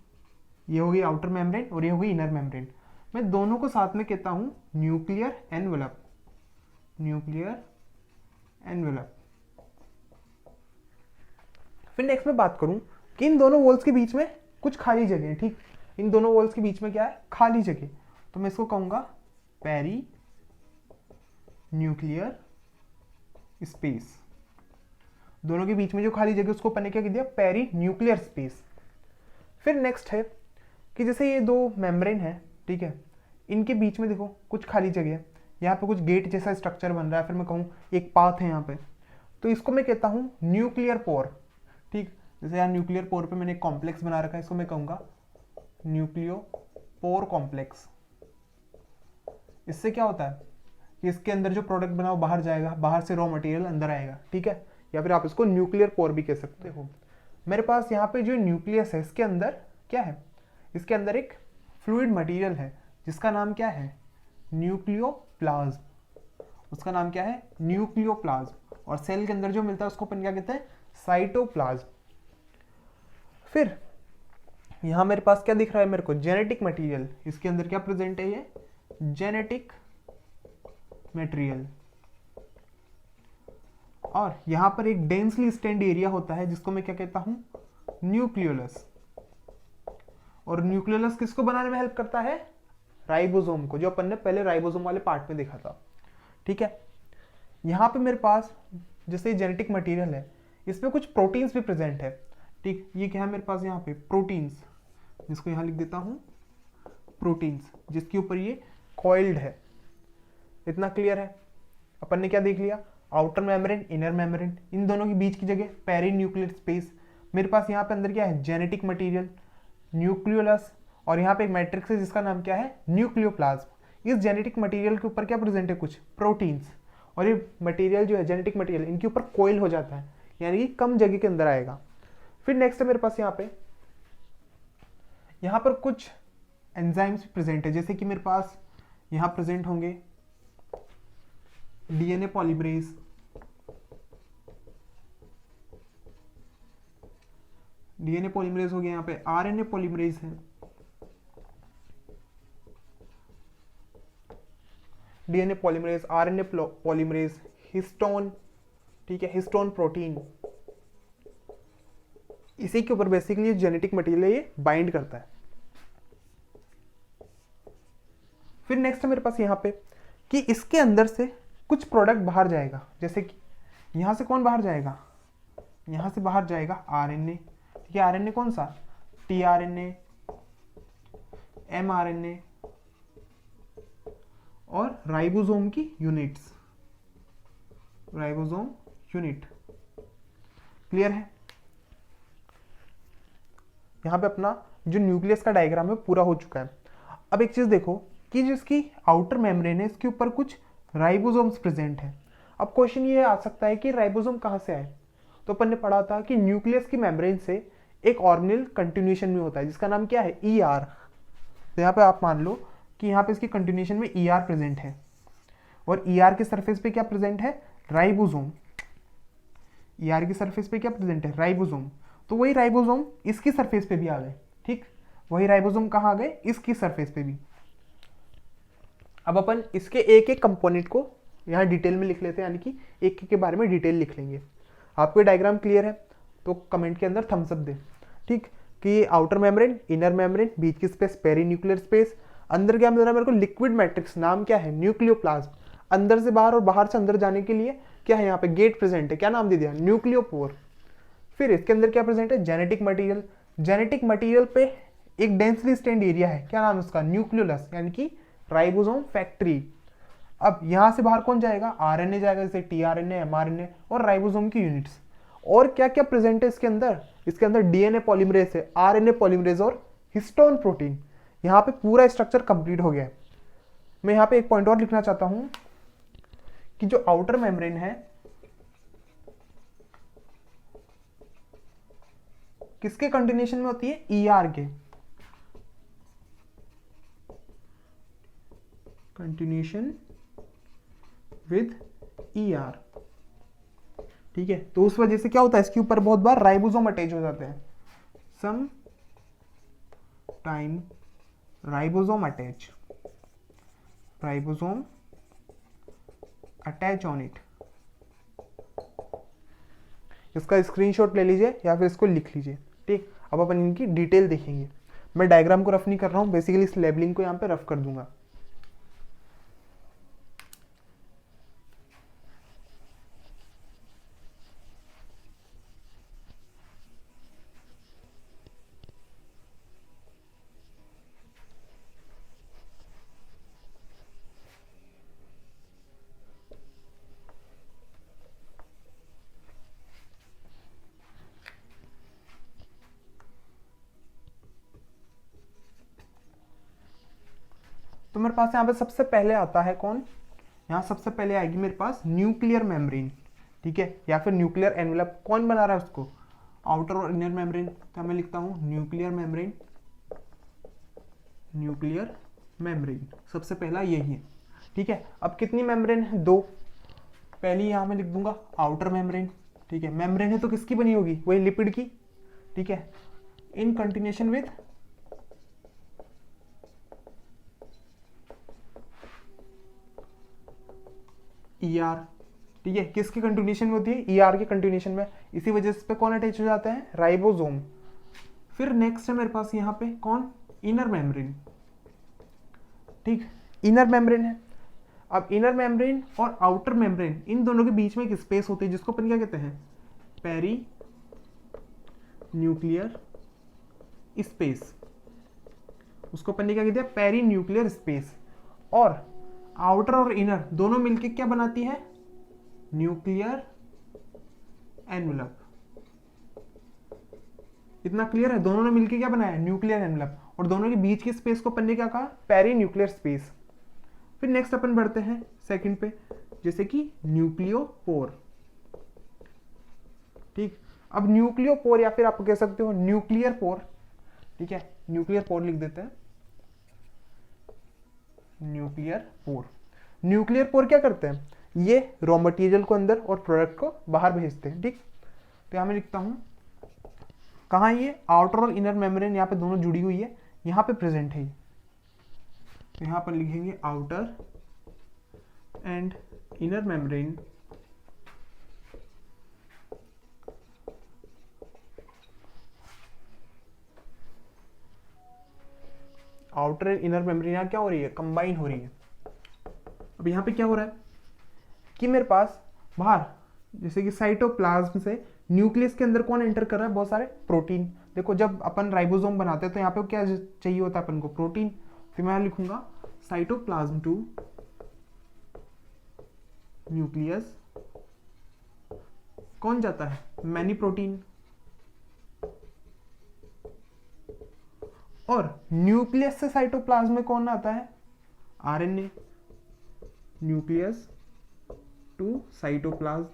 ये होगी आउटर मेम्ब्रेन और ये होगी इनर मेम्ब्रेन। मैं दोनों को साथ में कहता हूं न्यूक्लियर एनवेलप, न्यूक्लियर एनवेलप। फिर नेक्स्ट में बात करूं कि इन दोनों वॉल्स के बीच में कुछ खाली जगह है। ठीक, इन दोनों वॉल्स के बीच में क्या है, खाली जगह। तो मैं इसको कहूंगा पेरी न्यूक्लियर स्पेस। दोनों के बीच में जो खाली जगह उसको अपन ने क्या कह दिया, पेरी न्यूक्लियर स्पेस। फिर नेक्स्ट है कि जैसे ये दो मेम्ब्रेन है, ठीक है, इनके बीच में देखो कुछ खाली जगह है, यहाँ पे कुछ गेट जैसा स्ट्रक्चर बन रहा है, फिर मैं कहूँ एक पाथ है यहाँ पे, तो इसको मैं कहता हूँ न्यूक्लियर पोर। ठीक, जैसे यहाँ न्यूक्लियर पोर पे मैंने एक कॉम्प्लेक्स बना रखा है, इसको मैं कहूँगा न्यूक्लियो पोर कॉम्प्लेक्स। इससे क्या होता है कि इसके अंदर जो प्रोडक्ट बना वो बाहर जाएगा, बाहर से रॉ मटेरियल अंदर आएगा। ठीक है, या फिर आप इसको न्यूक्लियर पोर भी कह सकते हो। मेरे पास यहाँ पे जो न्यूक्लियस है इसके अंदर क्या है, इसके अंदर एक फ्लूइड मटेरियल है जिसका नाम क्या है, न्यूक्लियोप्लाज्म। उसका नाम क्या है, न्यूक्लियोप्लाज्म। और सेल के अंदर जो मिलता है उसको अपन क्या कहते हैं, साइटोप्लाज्म। फिर यहां मेरे पास क्या दिख रहा है मेरे को, जेनेटिक मटेरियल। इसके अंदर क्या प्रेजेंट है, ये जेनेटिक मटेरियल। और यहां पर एक डेंसली स्टेन्ड एरिया होता है जिसको मैं क्या कहता हूं, न्यूक्लियोलस। और न्यूक्लियोलस किसको बनाने में हेल्प करता है, राइबोसोम को, जो अपन ने पहले राइबोसोम वाले पार्ट में देखा था। ठीक है, यहां पे मेरे पास जैसे जेनेटिक मटेरियल है, इसमें कुछ प्रोटीन्स भी प्रेजेंट है। ठीक, ये क्या है मेरे पास यहाँ पे, प्रोटीन्स, जिसको यहां लिख देता हूं प्रोटीन्स, जिसके ऊपर ये कॉइल्ड है। इतना क्लियर है। अपन ने क्या देख लिया, आउटर मेम्ब्रेन, इनर मेम्ब्रेन, इन दोनों के बीच की जगह पेरी न्यूक्लियर स्पेस। मेरे पास यहाँ पे अंदर क्या है, जेनेटिक मटेरियल, न्यूक्लियोलस, और यहाँ पे एक मैट्रिक्स है जिसका नाम क्या है, न्यूक्लियोप्लाज्म। इस जेनेटिक मटेरियल के ऊपर क्या प्रेजेंट है, कुछ प्रोटीन्स। और ये मटेरियल जो है जेनेटिक मटेरियल, इनके ऊपर कोइल हो जाता है, यानी कि कम जगह के अंदर आएगा। फिर नेक्स्ट है मेरे पास यहाँ पर कुछ एंजाइम्स प्रेजेंट है, जैसे कि मेरे पास यहाँ प्रेजेंट होंगे डीएनए पॉलीमरेज, डीएनए पॉलीमरेज हो गया, यहाँ पे आरएनए पॉलीमरेज है, DNA polymerase, RNA polymerase, histone. ठीक है, हिस्टोन प्रोटीन, इसी के ऊपर बेसिकली जेनेटिक मटेरियल ये बाइंड करता है। फिर नेक्स्ट है मेरे पास यहाँ पे कि इसके अंदर से कुछ प्रोडक्ट बाहर जाएगा, जैसे कि यहां से कौन बाहर जाएगा, यहां से बाहर जाएगा आरएनए। ठीक है, आरएनए कौन सा, टीआरएनए, एमआरएनए और राइबोसोम की यूनिट्स, राइबोसोम यूनिट। क्लियर है। यहां पे अपना जो न्यूक्लियस का डायग्राम है पूरा हो चुका है। अब एक चीज देखो कि जिसकी आउटर मेम्ब्रेन है इसके ऊपर कुछ राइबोसोम्स प्रेजेंट है। अब क्वेश्चन ये आ सकता है कि राइबोसोम कहां से आए, तो अपन ने पढ़ा था कि न्यूक्लियस की मेम्ब्रेन से एक ऑर्गेनेल कंटिन्यूएशन में होता है जिसका नाम क्या है, ईआर। तो यहाँ पे आप मान लो कि यहाँ पे इसकी कंटिन्यूएशन में ईआर प्रेजेंट है, और ईआर के सरफेस पे क्या प्रेजेंट है, राइबोसोम। ईआर की सरफेस पे क्या प्रेजेंट है, राइबोसोम। तो वही राइबोसोम इसकी सरफेस पे भी आ गए। ठीक, वही राइबोसोम कहाँ आ गए, इसकी सरफेस पे भी। अब अपन इसके एक एक कंपोनेंट को यहाँ डिटेल में लिख लेते हैं, यानी कि एक एक के बारे में डिटेल लिख लेंगे। आपको डायग्राम क्लियर है तो कमेंट के अंदर थम्स अप दे। ठीक, कि आउटर मेम्ब्रेन, इनर मेम्ब्रेन, बीच की स्पेस पेरी न्यूक्लियर स्पेस, अंदर क्या मिल रहा है मेरे को, लिक्विड मैट्रिक्स, नाम क्या है, न्यूक्लियोप्लाज्म। अंदर से बाहर और बाहर से अंदर जाने के लिए क्या है, यहाँ पे गेट प्रेजेंट है, क्या नाम दे दिया, न्यूक्लियोपोर। फिर इसके अंदर क्या प्रेजेंट है, जेनेटिक मटेरियल। जेनेटिक मटेरियल पे एक डेंसली स्टेन्ड एरिया है, क्या नाम है उसका, न्यूक्लियोलस, यानी कि राइबोसोम फैक्ट्री। अब यहां से बाहर कौन जाएगा, आरएनए जाएगा, जैसे टीआरएनए, एमआरएनए और राइबोसोम की यूनिट्स। और क्या क्या प्रेजेंट है इसके अंदर डीएनए पॉलीमरेज है, आरएनए पॉलीमरेज और हिस्टोन प्रोटीन। यहाँ पे पूरा स्ट्रक्चर कंप्लीट हो गया है। मैं यहाँ पे एक पॉइंट और लिखना चाहता हूं कि जो आउटर मेम्ब्रेन है किसके कंटिन्यूशन में होती है, ईआर के कंटिन्यूशन विद ईआर। ठीक है, तो उस वजह से क्या होता है, इसके ऊपर बहुत बार राइबोसोम अटैच हो जाते हैं। Some time ribosome attach on it. इसका स्क्रीनशॉट ले लीजिए या फिर इसको लिख लीजिए। ठीक, अब अपन इनकी डिटेल देखेंगे। मैं डायग्राम को रफ नहीं कर रहा हूं, बेसिकली इस लेबलिंग को यहाँ पे रफ कर दूंगा। तो मेरे पास यहाँ पे सबसे पहले आता है कौन, यहाँ सबसे पहले आएगी मेरे पास न्यूक्लियर मेम्ब्रेन। ठीक है, या फिर न्यूक्लियर एनवेलप। कौन बना रहा है उसको, आउटर और इनर मेम्ब्रेन। तो मैं लिखता हूँ न्यूक्लियर मेम्ब्रेन सबसे पहला यही है। ठीक है, अब कितनी मेम्ब्रेन है, दो। पहली यहाँ मैं लिख दूंगा आउटर मेम्ब्रेन। ठीक है, मेम्ब्रेन है तो किसकी बनी होगी, वही लिपिड की। ठीक है, इन कंटिन्यूशन विद ईआर। ठीक है, किसकी कंटिन्यूशन में होती है, ईआर के कंटिन्यूशन में। इसी वजह से पे कौन अटैच हो जाता है, राइबोसोम। फिर नेक्स्ट है मेरे पास यहाँ पे कौन, इनर मेम्ब्रेन। ठीक, इनर मेम्ब्रेन है। अब इनर मेम्ब्रेन और आउटर मेम्ब्रेन, इन दोनों के बीच में एक स्पेस होती है जिसको अपन क्या कहते हैं, पेरी न्यूक्लियर स्पेस। उसको अपन ने क्या कहते हैं, पेरी न्यूक्लियर स्पेस। और आउटर और इनर दोनों मिलके क्या बनाती है, न्यूक्लियर एनवेलप। इतना क्लियर है, दोनों ने मिलके क्या बनाया, न्यूक्लियर एनवेलप। और दोनों के बीच की स्पेस को अपन ने क्या कहा, पेरी न्यूक्लियर स्पेस। फिर नेक्स्ट अपन बढ़ते हैं सेकंड पे, जैसे कि न्यूक्लियोपोर। ठीक, अब न्यूक्लियोपोर या फिर आप कह सकते हो न्यूक्लियर पोर। ठीक है, न्यूक्लियर पोर लिख देते हैं, न्यूक्लियर पोर क्या करते हैं, ये रॉ मटेरियल को अंदर और प्रोडक्ट को बाहर भेजते हैं। ठीक, तो यहां मैं लिखता हूं कहां, ये आउटर और इनर मेम्ब्रेन यहाँ पे दोनों जुड़ी हुई है, यहाँ पे प्रेजेंट है। तो यहाँ पर लिखेंगे outer and inner membrane outer and inner membrane यहाँ क्या हो रही है, कंबाइन हो रही है। अब यहाँ पे क्या हो रहा है कि मेरे पास बाहर जैसे कि साइटोप्लाज्म से न्यूक्लियस के अंदर कौन एंटर कर रहा है, बहुत सारे प्रोटीन। देखो जब अपन राइबोसोम बनाते हैं तो यहाँ पे क्या चाहिए होता है अपन को, प्रोटीन। फिर मैं लिखूंगा साइटोप्लाज्म टू न्यूक्लियस कौन जाता है, मैनी प्रोटीन। और न्यूक्लियस से साइटोप्लाज्म में कौन आता है, आरएनए। न्यूक्लियस टू साइटोप्लाज्म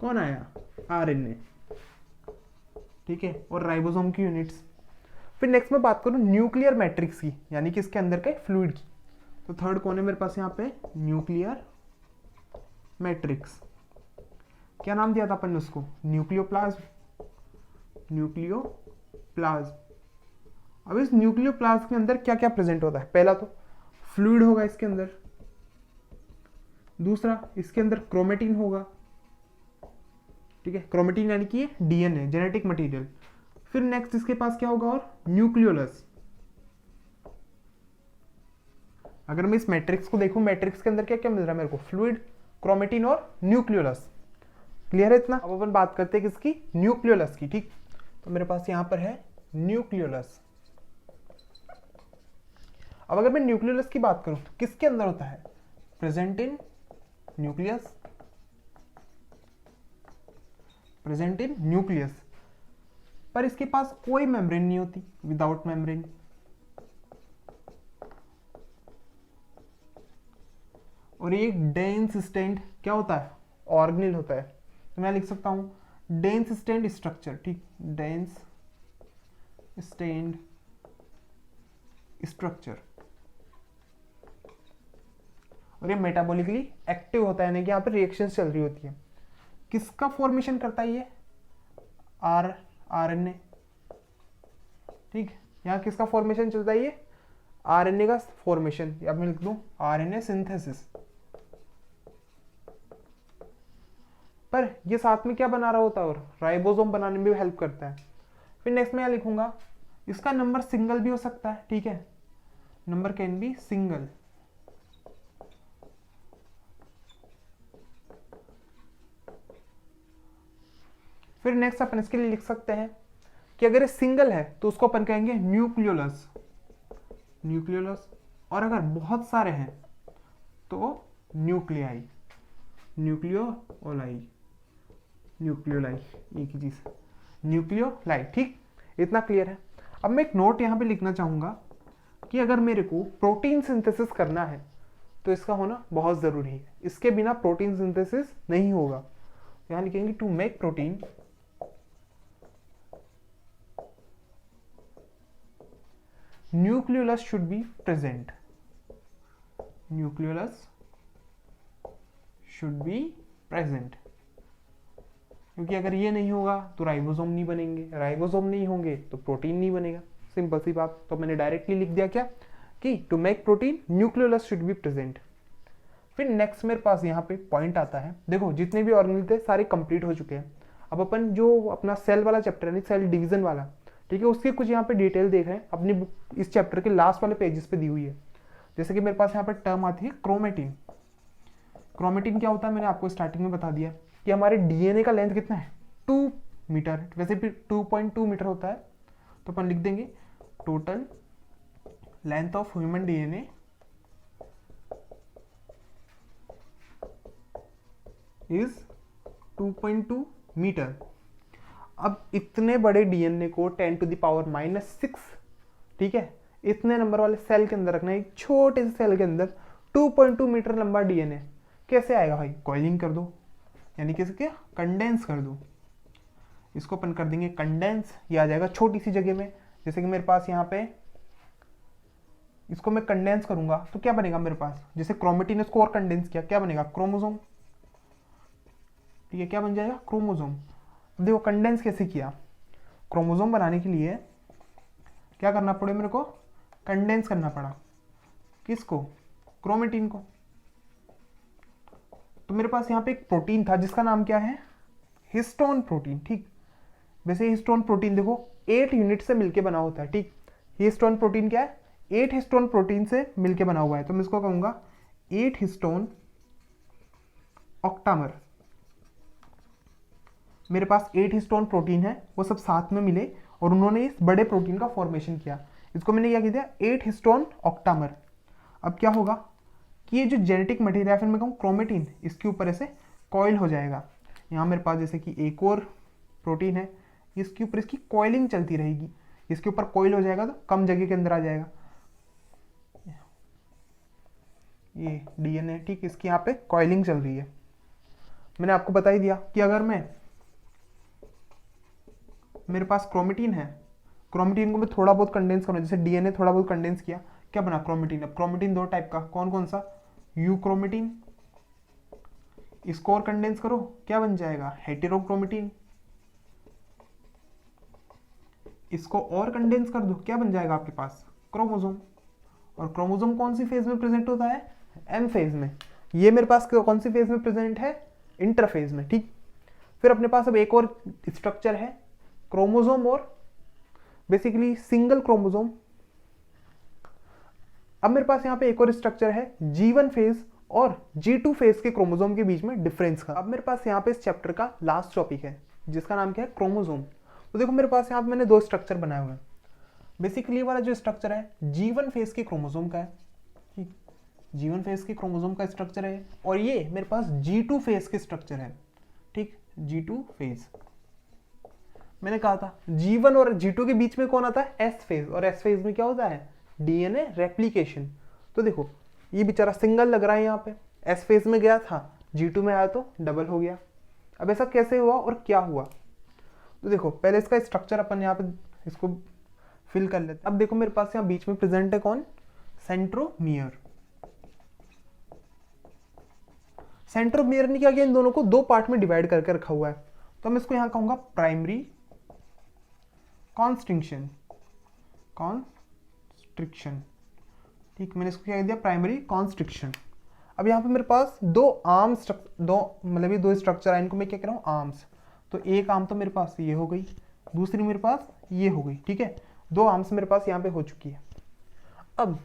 कौन आया, आरएनए। ठीक है, और राइबोसोम की यूनिट्स। फिर नेक्स्ट मैं बात करूं न्यूक्लियर मैट्रिक्स की, यानी कि इसके अंदर के फ्लूइड की। तो थर्ड कौन है मेरे पास यहाँ पे, न्यूक्लियर मैट्रिक्स। क्या नाम दिया था अपन ने उसको, न्यूक्लियोप्लाज्म। अब इस न्यूक्लियोप्लाज्म के अंदर क्या क्या प्रेजेंट होता है, पहला तो फ्लूइड होगा इसके अंदर, दूसरा इसके अंदर क्रोमेटिन होगा। ठीक है, क्रोमेटिन यानी कि डीएनए, जेनेटिक मटेरियल। फिर नेक्स्ट इसके पास क्या होगा, और न्यूक्लियोलस। अगर मैं इस मैट्रिक्स को देखूं, मैट्रिक्स के अंदर क्या क्या मिल रहा है मेरे को, फ्लूइड, क्रोमेटिन और न्यूक्लियोलस। क्लियर है इतना। अब अपन बात करते हैं किसकी, न्यूक्लियोलस की। ठीक, तो मेरे पास यहां पर है न्यूक्लियोलस। अब अगर मैं न्यूक्लियोलस की बात करूं तो किसके अंदर होता है, present in nucleus. Present in nucleus, पर इसके पास कोई मेम्ब्रेन नहीं होती, विदाउट मेम्ब्रेन। और ये डेंस स्टैंड क्या होता है, ऑर्गेनेल होता है। तो मैं लिख सकता हूं डेंस स्टैंड स्ट्रक्चर, ठीक, डेंस स्टैंड स्ट्रक्चर। और ये मेटाबॉलिकली एक्टिव होता है, यानी कि यहाँ पे रिएक्शन चल रही होती है। किसका फॉर्मेशन करता है ये, आरएनए, ठीक। यहाँ किसका फॉर्मेशन चलता है, ये आरएनए का फॉर्मेशन, या मैं लिख दूं आरएनए सिंथेसिस। पर ये साथ में क्या बना रहा होता है, और राइबोसोम बनाने में भी हेल्प करता है। फिर नेक्स्ट में क्या लिखूंगा, इसका नंबर सिंगल भी हो सकता है, ठीक है, नंबर कैन बी सिंगल। फिर नेक्स्ट अपन इसके लिए लिख सकते हैं कि अगर ये सिंगल है तो उसको अपन कहेंगे न्यूक्लियोलस, न्यूक्लियोलस। और अगर बहुत सारे हैं तो न्यूक्लियाई, न्यूक्लियोलाई, न्यूक्लियोलाई, एक ही चीज, न्यूक्लियोलाई, ठीक। इतना क्लियर है। अब मैं एक नोट यहां पे लिखना चाहूंगा कि अगर मेरे को प्रोटीन सिंथेसिस करना है तो इसका होना बहुत जरूरी है, इसके बिना प्रोटीन सिंथेसिस नहीं होगा। यहां लिखेंगे to make protein, nucleolus should be present, nucleolus should be present। क्योंकि अगर ये नहीं होगा तो राइबोसोम नहीं बनेंगे, राइबोसोम नहीं होंगे तो प्रोटीन नहीं बनेगा, सिंपल सी बात। तो मैंने डायरेक्टली लिख दिया क्या कि to make protein nucleolus should be present. फिर नेक्स्ट मेरे पास यहाँ पे पॉइंट आता है, देखो जितने भी ऑर्गेनेल थे सारे कंप्लीट हो चुके हैं। अब अपन जो अपना सेल वाला चैप्टर है, सेल डिवीजन वाला, ठीक है, उसकी कुछ यहाँ पे डिटेल देख रहे हैं, अपनी बुक इस चैप्टर के लास्ट वाले पेजेस पे दी हुई है। जैसे कि मेरे पास यहाँ पे टर्म आती है क्रोमेटिन। क्रोमेटिन क्या होता है, मैंने आपको स्टार्टिंग में बता दिया कि हमारे डीएनए का लेंथ कितना है, 2 मीटर, वैसे भी 2.2 मीटर होता है। तो अपन लिख देंगे total length of human DNA is 2.2 metre. अब इतने बड़े डीएनए को 10⁻⁻⁶, ठीक है, इतने नंबर वाले सेल के अंदर रखना है, एक छोटे से सेल के अंदर 2.2 मीटर लंबा डीएनए कैसे आएगा भाई, कॉइलिंग कर दो, यानी कि क्या कंडेंस कर दो। इसको अपन कर देंगे कंडेंस, ये आ जाएगा छोटी सी जगह में। जैसे कि मेरे पास यहाँ पे इसको मैं कंडेंस करूंगा तो क्या बनेगा मेरे पास, जैसे क्रोमेटिन इसको और कंडेंस किया, क्या बनेगा, क्रोमोसोम, ठीक है, क्या बन जाएगा, क्रोमोसोम। देखो कंडेंस कैसे किया, क्रोमोसोम बनाने के लिए क्या करना पड़े मेरे को, कंडेंस करना पड़ा, किसको, क्रोमेटिन को। तो मेरे पास यहाँ पे एक प्रोटीन था जिसका नाम क्या है, हिस्टोन प्रोटीन, ठीक। वैसे हिस्टोन प्रोटीन देखो 8 यूनिट से मिलके बना होता है, ठीक। हिस्टोन प्रोटीन क्या है, 8 हिस्टोन प्रोटीन से मिलके बना हुआ है। तो मैं इसको कहूंगा 8 हिस्टोन ऑक्टामर। मेरे पास 8 हिस्टोन प्रोटीन है, वो सब साथ में मिले और उन्होंने इस बड़े प्रोटीन का फॉर्मेशन किया। इसको मैंने क्या किया, 8 हिस्टोन ऑक्टामर। अब क्या होगा कि ये जो जेनेटिक मटेरियल, फिर मैं कहूँ क्रोमेटिन, इसके ऊपर ऐसे कॉइल हो जाएगा। यहाँ मेरे पास जैसे कि एक और प्रोटीन है, इसके ऊपर इसकी कॉइलिंग चलती रहेगी, इसके ऊपर कॉइल हो जाएगा तो कम जगह के अंदर आ जाएगा ये डीएनए, ठीक। इसकी यहाँ पे कॉइलिंग चल रही है। मैंने आपको बता ही दिया कि अगर मेरे पास क्रोमेटिन है, क्रोमेटिन को मैं थोड़ा बहुत कंडेंस करूँ, जैसे डीएनए थोड़ा बहुत कंडेंस किया, क्या बना, क्रोमेटिन। अब क्रोमेटिन 2 टाइप का, कौन कौन सा, यूक्रोमेटिन, इसको और कंडेंस करो, क्या बन जाएगा, हेटेरोक्रोमेटिन। इसको और कंडेंस कर दो, क्या बन जाएगा आपके पास, क्रोमोसोम। और क्रोमोसोम कौन सी फेज में प्रेजेंट होता है, एम फेज में। ये मेरे पास कौन सी फेज में प्रेजेंट है, इंटरफेज में, ठीक। फिर अपने पास अब एक और स्ट्रक्चर है, क्रोमोसोम और बेसिकली सिंगल क्रोमोसोम। अब मेरे पास यहाँ पे एक और स्ट्रक्चर है G1 फेज और G2 फेज के क्रोमोसोम के बीच में डिफरेंस का। अब मेरे पास यहाँ पे इस चैप्टर का लास्ट टॉपिक है जिसका नाम क्या है, क्रोमोसोम। तो देखो मेरे पास यहाँ पे मैंने 2 स्ट्रक्चर बनाए हुए हैं। बेसिकली वाला जो स्ट्रक्चर है G1 फेज के क्रोमोसोम का है, ठीक, G1 फेज के क्रोमोसोम का स्ट्रक्चर है। और ये मेरे पास G2 फेज के स्ट्रक्चर है, ठीक, G2 फेज। मैंने कहा था G1 और G2 के बीच में कौन आता है, एस फेज, और एस फेज में क्या होता है, डीएनए रेप्लिकेशन। तो देखो ये बेचारा सिंगल लग रहा है, यहाँ पे एस फेज में गया था, G2 में आया तो डबल हो गया। अब ऐसा कैसे हुआ और क्या हुआ, तो देखो पहले इसका स्ट्रक्चर अपन यहाँ पे इसको फिल कर लेते हैं। अब देखो मेरे पास यहाँ बीच में प्रेजेंट है कौन, सेंट्रोमियर। सेंट्रोमियर ने क्या किया, इन दोनों को दो पार्ट में डिवाइड करके रखा हुआ है। तो मैं इसको यहाँ कहूंगा प्राइमरी कॉन्स्ट्रिक्शन, कॉन्स्ट्रिक्शन, ठीक, मैंने इसको क्या दिया, प्राइमरी कॉन्स्ट्रिक्शन। अब यहाँ पे मेरे पास दो आर्म्स, दो मतलब ये दो स्ट्रक्चर है, इनको मैं क्या कह रहा हूँ, आर्म्स। तो एक आर्म तो मेरे पास ये हो गई, दूसरी मेरे पास ये हो गई, ठीक है, दो आर्म्स मेरे पास यहाँ पे हो चुकी है। अब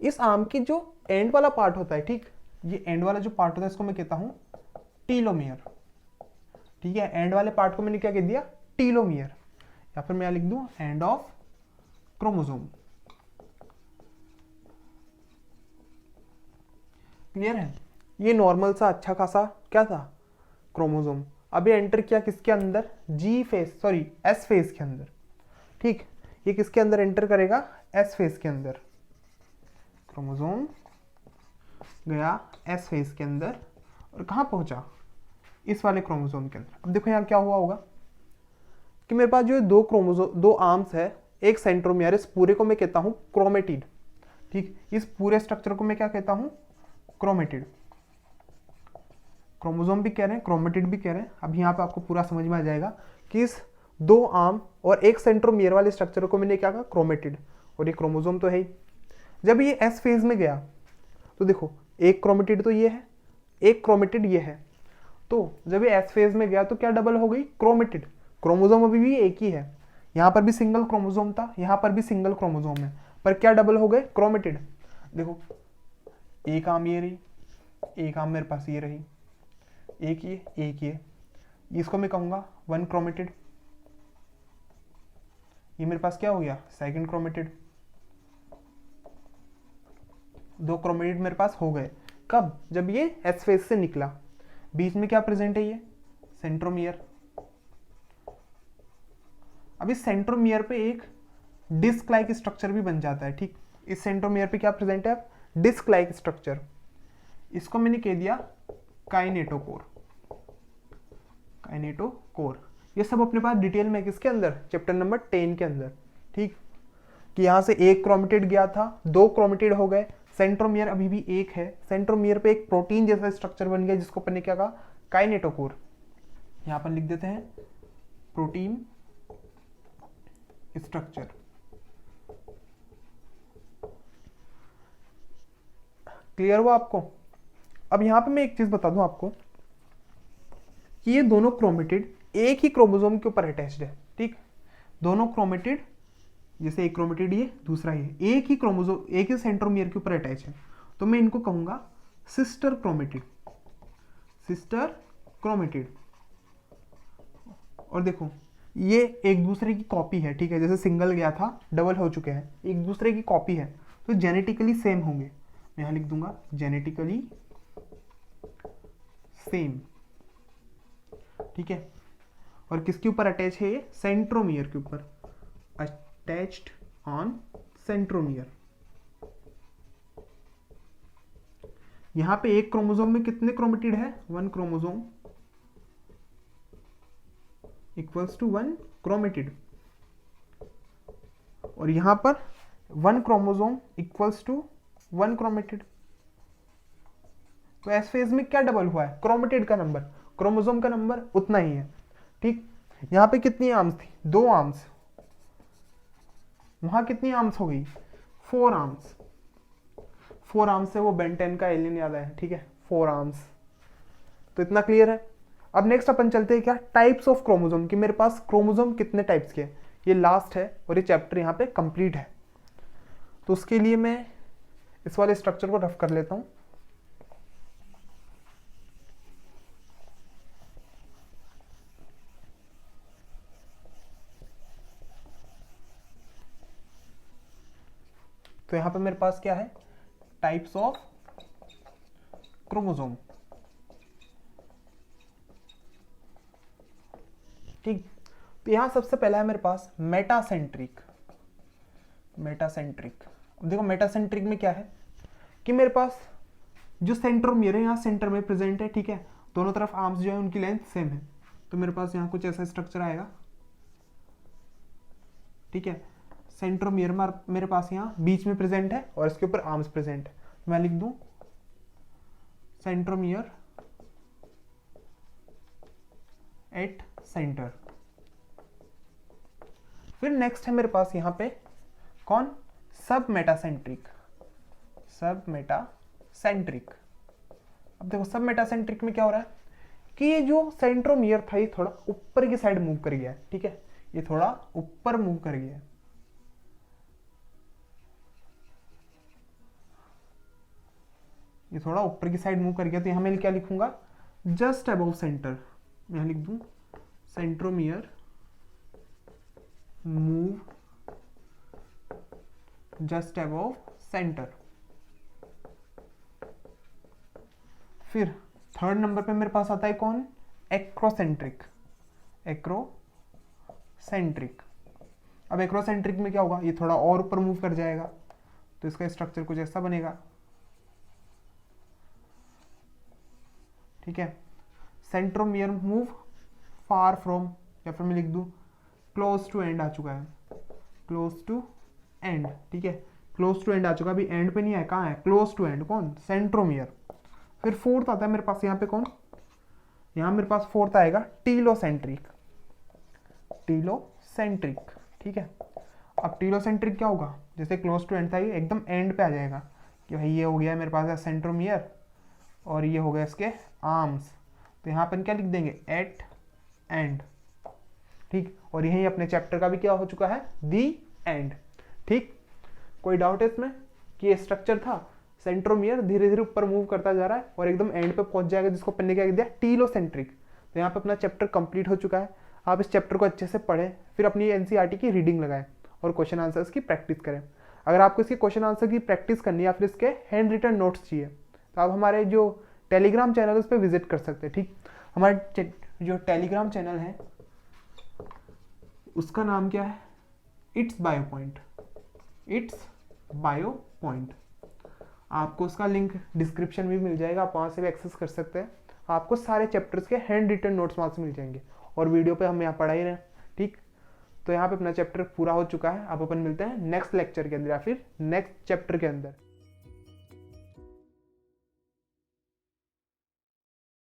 इस आर्म की जो एंड वाला पार्ट होता है, ठीक, ये एंड वाला जो पार्ट होता है इसको मैं कहता हूँ टीलोमियर, ठीक है, एंड वाले पार्ट को मैंने क्या कह दिया, टीलोमियर, या फिर मैं लिख दूं एंड ऑफ क्रोमोसोम। क्लियर है, ये नॉर्मल सा अच्छा खासा क्या था, क्रोमोसोम। अभी एंटर किया किसके अंदर, जी फेज, सॉरी एस फेज के अंदर, ठीक, ये किसके अंदर एंटर करेगा, एस फेज के अंदर। क्रोमोसोम गया एस फेज के अंदर और कहाँ पहुंचा, इस वाले क्रोमोसोम के अंदर। अब देखो यहाँ क्या हुआ होगा कि मेरे पास जो दो क्रोमोसोम, दो आर्म्स है, एक सेंट्रोमियर, इस पूरे को मैं कहता हूँ क्रोमेटिड, ठीक, इस पूरे स्ट्रक्चर को मैं क्या कहता हूँ, क्रोमेटिड। क्रोमोसोम भी कह रहे हैं, क्रोमेटिड भी कह रहे हैं। अब यहाँ पे आपको पूरा समझ में आ जाएगा कि इस दो आर्म और एक सेंट्रोमियर वाले स्ट्रक्चर को मैंने क्या कहा, क्रोमेटिड, और ये क्रोमोसोम तो है ही। जब ये एस फेज में गया तो देखो एक क्रोमेटिड तो ये है, एक क्रोमेटिड ये है, तो जब ये एस फेज में गया तो क्या डबल हो गई, क्रोमेटिड। क्रोमोसोम अभी भी एक ही है, यहाँ पर भी सिंगल क्रोमोसोम था, यहाँ पर भी सिंगल क्रोमोसोम है, पर क्या डबल हो गए, क्रोमेटिड। देखो एक आर्म ये रही, एक आर्म मेरे पास ये रही, एक ये, इसको मैं कहूंगा वन क्रोमेटिड। ये मेरे पास क्या हो गया, सेकंड क्रोमेटिड। दो क्रोमेटिड मेरे पास हो गए, कब, जब ये एस फेज से निकला। बीच में क्या प्रेजेंट है, ये सेंट्रोमियर। अब इस सेंट्रोमियर पे एक डिस्क लाइक स्ट्रक्चर भी बन जाता है, ठीक, इस सेंट्रोमियर पे क्या प्रेजेंट है, डिस्क लाइक स्ट्रक्चर। इसको मैंने कह दिया काइनेटोकोर, काइनेटोकोर। ये सब अपने पास डिटेल में किसके अंदर, चैप्टर नंबर 10 के अंदर, ठीक, कि यहां से एक क्रोमेटिड गया था, दो क्रोमेटिड हो गए, सेंट्रोमियर अभी भी एक है, सेंट्रोमियर पे एक प्रोटीन जैसा स्ट्रक्चर बन गया जिसको अपन ने क्या कहा, काइनेटोकोर। यहां पर लिख देते हैं प्रोटीन स्ट्रक्चर। क्लियर हुआ आपको। अब यहां पे मैं एक चीज बता दूं आपको कि ये दोनों क्रोमेटिड एक ही क्रोमोसोम के ऊपर अटैच्ड है, ठीक, दोनों क्रोमेटिड, जैसे एक क्रोमेटिड ये, दूसरा ये, एक ही क्रोमोसोम, एक ही सेंट्रोमियर के ऊपर अटैच है, तो मैं इनको कहूंगा सिस्टर क्रोमेटिड, सिस्टर क्रोमेटिड। और देखो ये एक दूसरे की कॉपी है, ठीक है, जैसे सिंगल गया था डबल हो चुके हैं, एक दूसरे की कॉपी है, तो जेनेटिकली सेम होंगे। मैं यहां लिख दूंगा जेनेटिकली सेम, ठीक है। और किसके ऊपर अटैच है ये, सेंट्रोमियर के ऊपर, अटैच्ड ऑन सेंट्रोमियर। यहां पे एक क्रोमोसोम में कितने क्रोमेटिड है, one chromosome equals to one chromatid, और यहां पर one chromosome equals to one chromatid. तो एस फेज में क्या डबल हुआ है, क्रोमेटिड का नंबर, क्रोमोसोम का नंबर उतना ही है, ठीक। यहां पे कितनी आर्म्स थी, दो आर्म्स, वहां कितनी आर्म्स हो गई, फोर आर्म्स। फोर आर्म्स से वो बेन 10 का एलियन याद आया, ठीक है, फोर आर्म्स। तो इतना क्लियर है। अब नेक्स्ट अपन चलते हैं क्या, टाइप्स ऑफ क्रोमोसोम, कि मेरे पास क्रोमोसोम कितने टाइप्स के हैं, ये लास्ट है और ये चैप्टर यहाँ पे कंप्लीट है। तो उसके लिए मैं इस वाले स्ट्रक्चर को रफ कर लेता हूँ। तो यहाँ पे मेरे पास क्या है, टाइप्स ऑफ क्रोमोसोम, ठीक। तो यहाँ सबसे पहला है मेरे पास मेटासेंट्रिक। मेटासेंट्रिक, देखो मेटासेंट्रिक में क्या है कि मेरे पास जो सेंट्रोमियर है यहाँ सेंटर में प्रेजेंट है, ठीक है, दोनों तरफ आर्म्स जो है उनकी लेंथ सेम है, तो मेरे पास यहाँ कुछ ऐसा स्ट्रक्चर आएगा, ठीक है। सेंट्रोमियर मेरे पास यहाँ बीच में प्रेजेंट है और इसके ऊपर आर्म्स प्रेजेंट है, मैं लिख दूं सेंट्रोमियर एट सेंटर। फिर नेक्स्ट है मेरे पास यहाँ पे कौन, सब मेटासेंट्रिक। सब मेटासेंट्रिक, अब देखो सब मेटासेंट्रिक में क्या हो रहा है कि ये जो सेंट्रोमियर था ये थोड़ा ऊपर की साइड मूव कर गया है, ठीक है, ये थोड़ा ऊपर मूव कर गया है, ये थोड़ा ऊपर की साइड मूव कर गया, तो यहां मैं क्या लिखूंगा, जस्ट अबव सेंटर, मैं यहां लिख दूं centromere move just above centre. फिर थर्ड नंबर पे मेरे पास आता है कौन, एक्रोसेंट्रिक। एक्रोसेंट्रिक, अब एक्रोसेंट्रिक में क्या होगा, ये थोड़ा और ऊपर मूव कर जाएगा, तो इसका स्ट्रक्चर कुछ ऐसा बनेगा, ठीक है। सेंट्रोमियर मूव फार फ्रॉम, या फिर मैं लिख दूं क्लोज टू एंड आ चुका है, क्लोज टू एंड, ठीक है, क्लोज टू एंड आ चुका, अभी एंड पे नहीं है, कहाँ है, क्लोज टू एंड, कौन, सेंट्रोमियर। फिर फोर्थ आता है मेरे पास यहाँ पे कौन, यहाँ मेरे पास फोर्थ आएगा टीलोसेंट्रिक। टीलोसेंट्रिक, ठीक है। अब टीलोसेंट्रिक क्या होगा, जैसे क्लोज टू एंड था ये एकदम एंड पे आ जाएगा कि भाई ये हो गया मेरे पास सेंट्रोमियर और ये हो गया इसके आर्म्स, तो यहाँ पर क्या लिख देंगे, एट एंड, ठीक। और यही अपने चैप्टर का भी क्या हो चुका है, दी एंड, ठीक। कोई डाउट है इसमें कि ये स्ट्रक्चर था, सेंट्रोमियर धीरे धीरे ऊपर मूव करता जा रहा है और एकदम एंड पे पहुंच जाएगा, जिसको अपन ने क्या दिया, टीलोसेंट्रिक। तो यहाँ पे अपना चैप्टर कंप्लीट हो चुका है। आप इस चैप्टर को अच्छे से पढ़ें, फिर अपनी एनसीईआरटी की रीडिंग लगाएं और क्वेश्चन आंसर्स की प्रैक्टिस करें। अगर आपको इसके क्वेश्चन आंसर की प्रैक्टिस करनी है या फिर इसके हैंड रिटन नोट्स चाहिए, तो आप हमारे जो टेलीग्राम चैनल है उस पर विजिट कर सकते हैं, ठीक। हमारे जो टेलीग्राम चैनल है उसका नाम क्या है, it's bio point. It's bio point, आपको उसका लिंक डिस्क्रिप्शन में मिल जाएगा, आप वहाँ से भी एक्सेस कर सकते हैं। आपको सारे चैप्टर्स के हैंड रिटन नोट्स वहाँ से मिल जाएंगे और वीडियो पे हम यहाँ पढ़ा ही रहे, ठीक। तो यहाँ पे अपना चैप्टर पूरा हो चुका है। अब अपन मिलते हैं नेक्स्ट लेक्चर के अंदर या फिर नेक्स्ट चैप्टर के अंदर।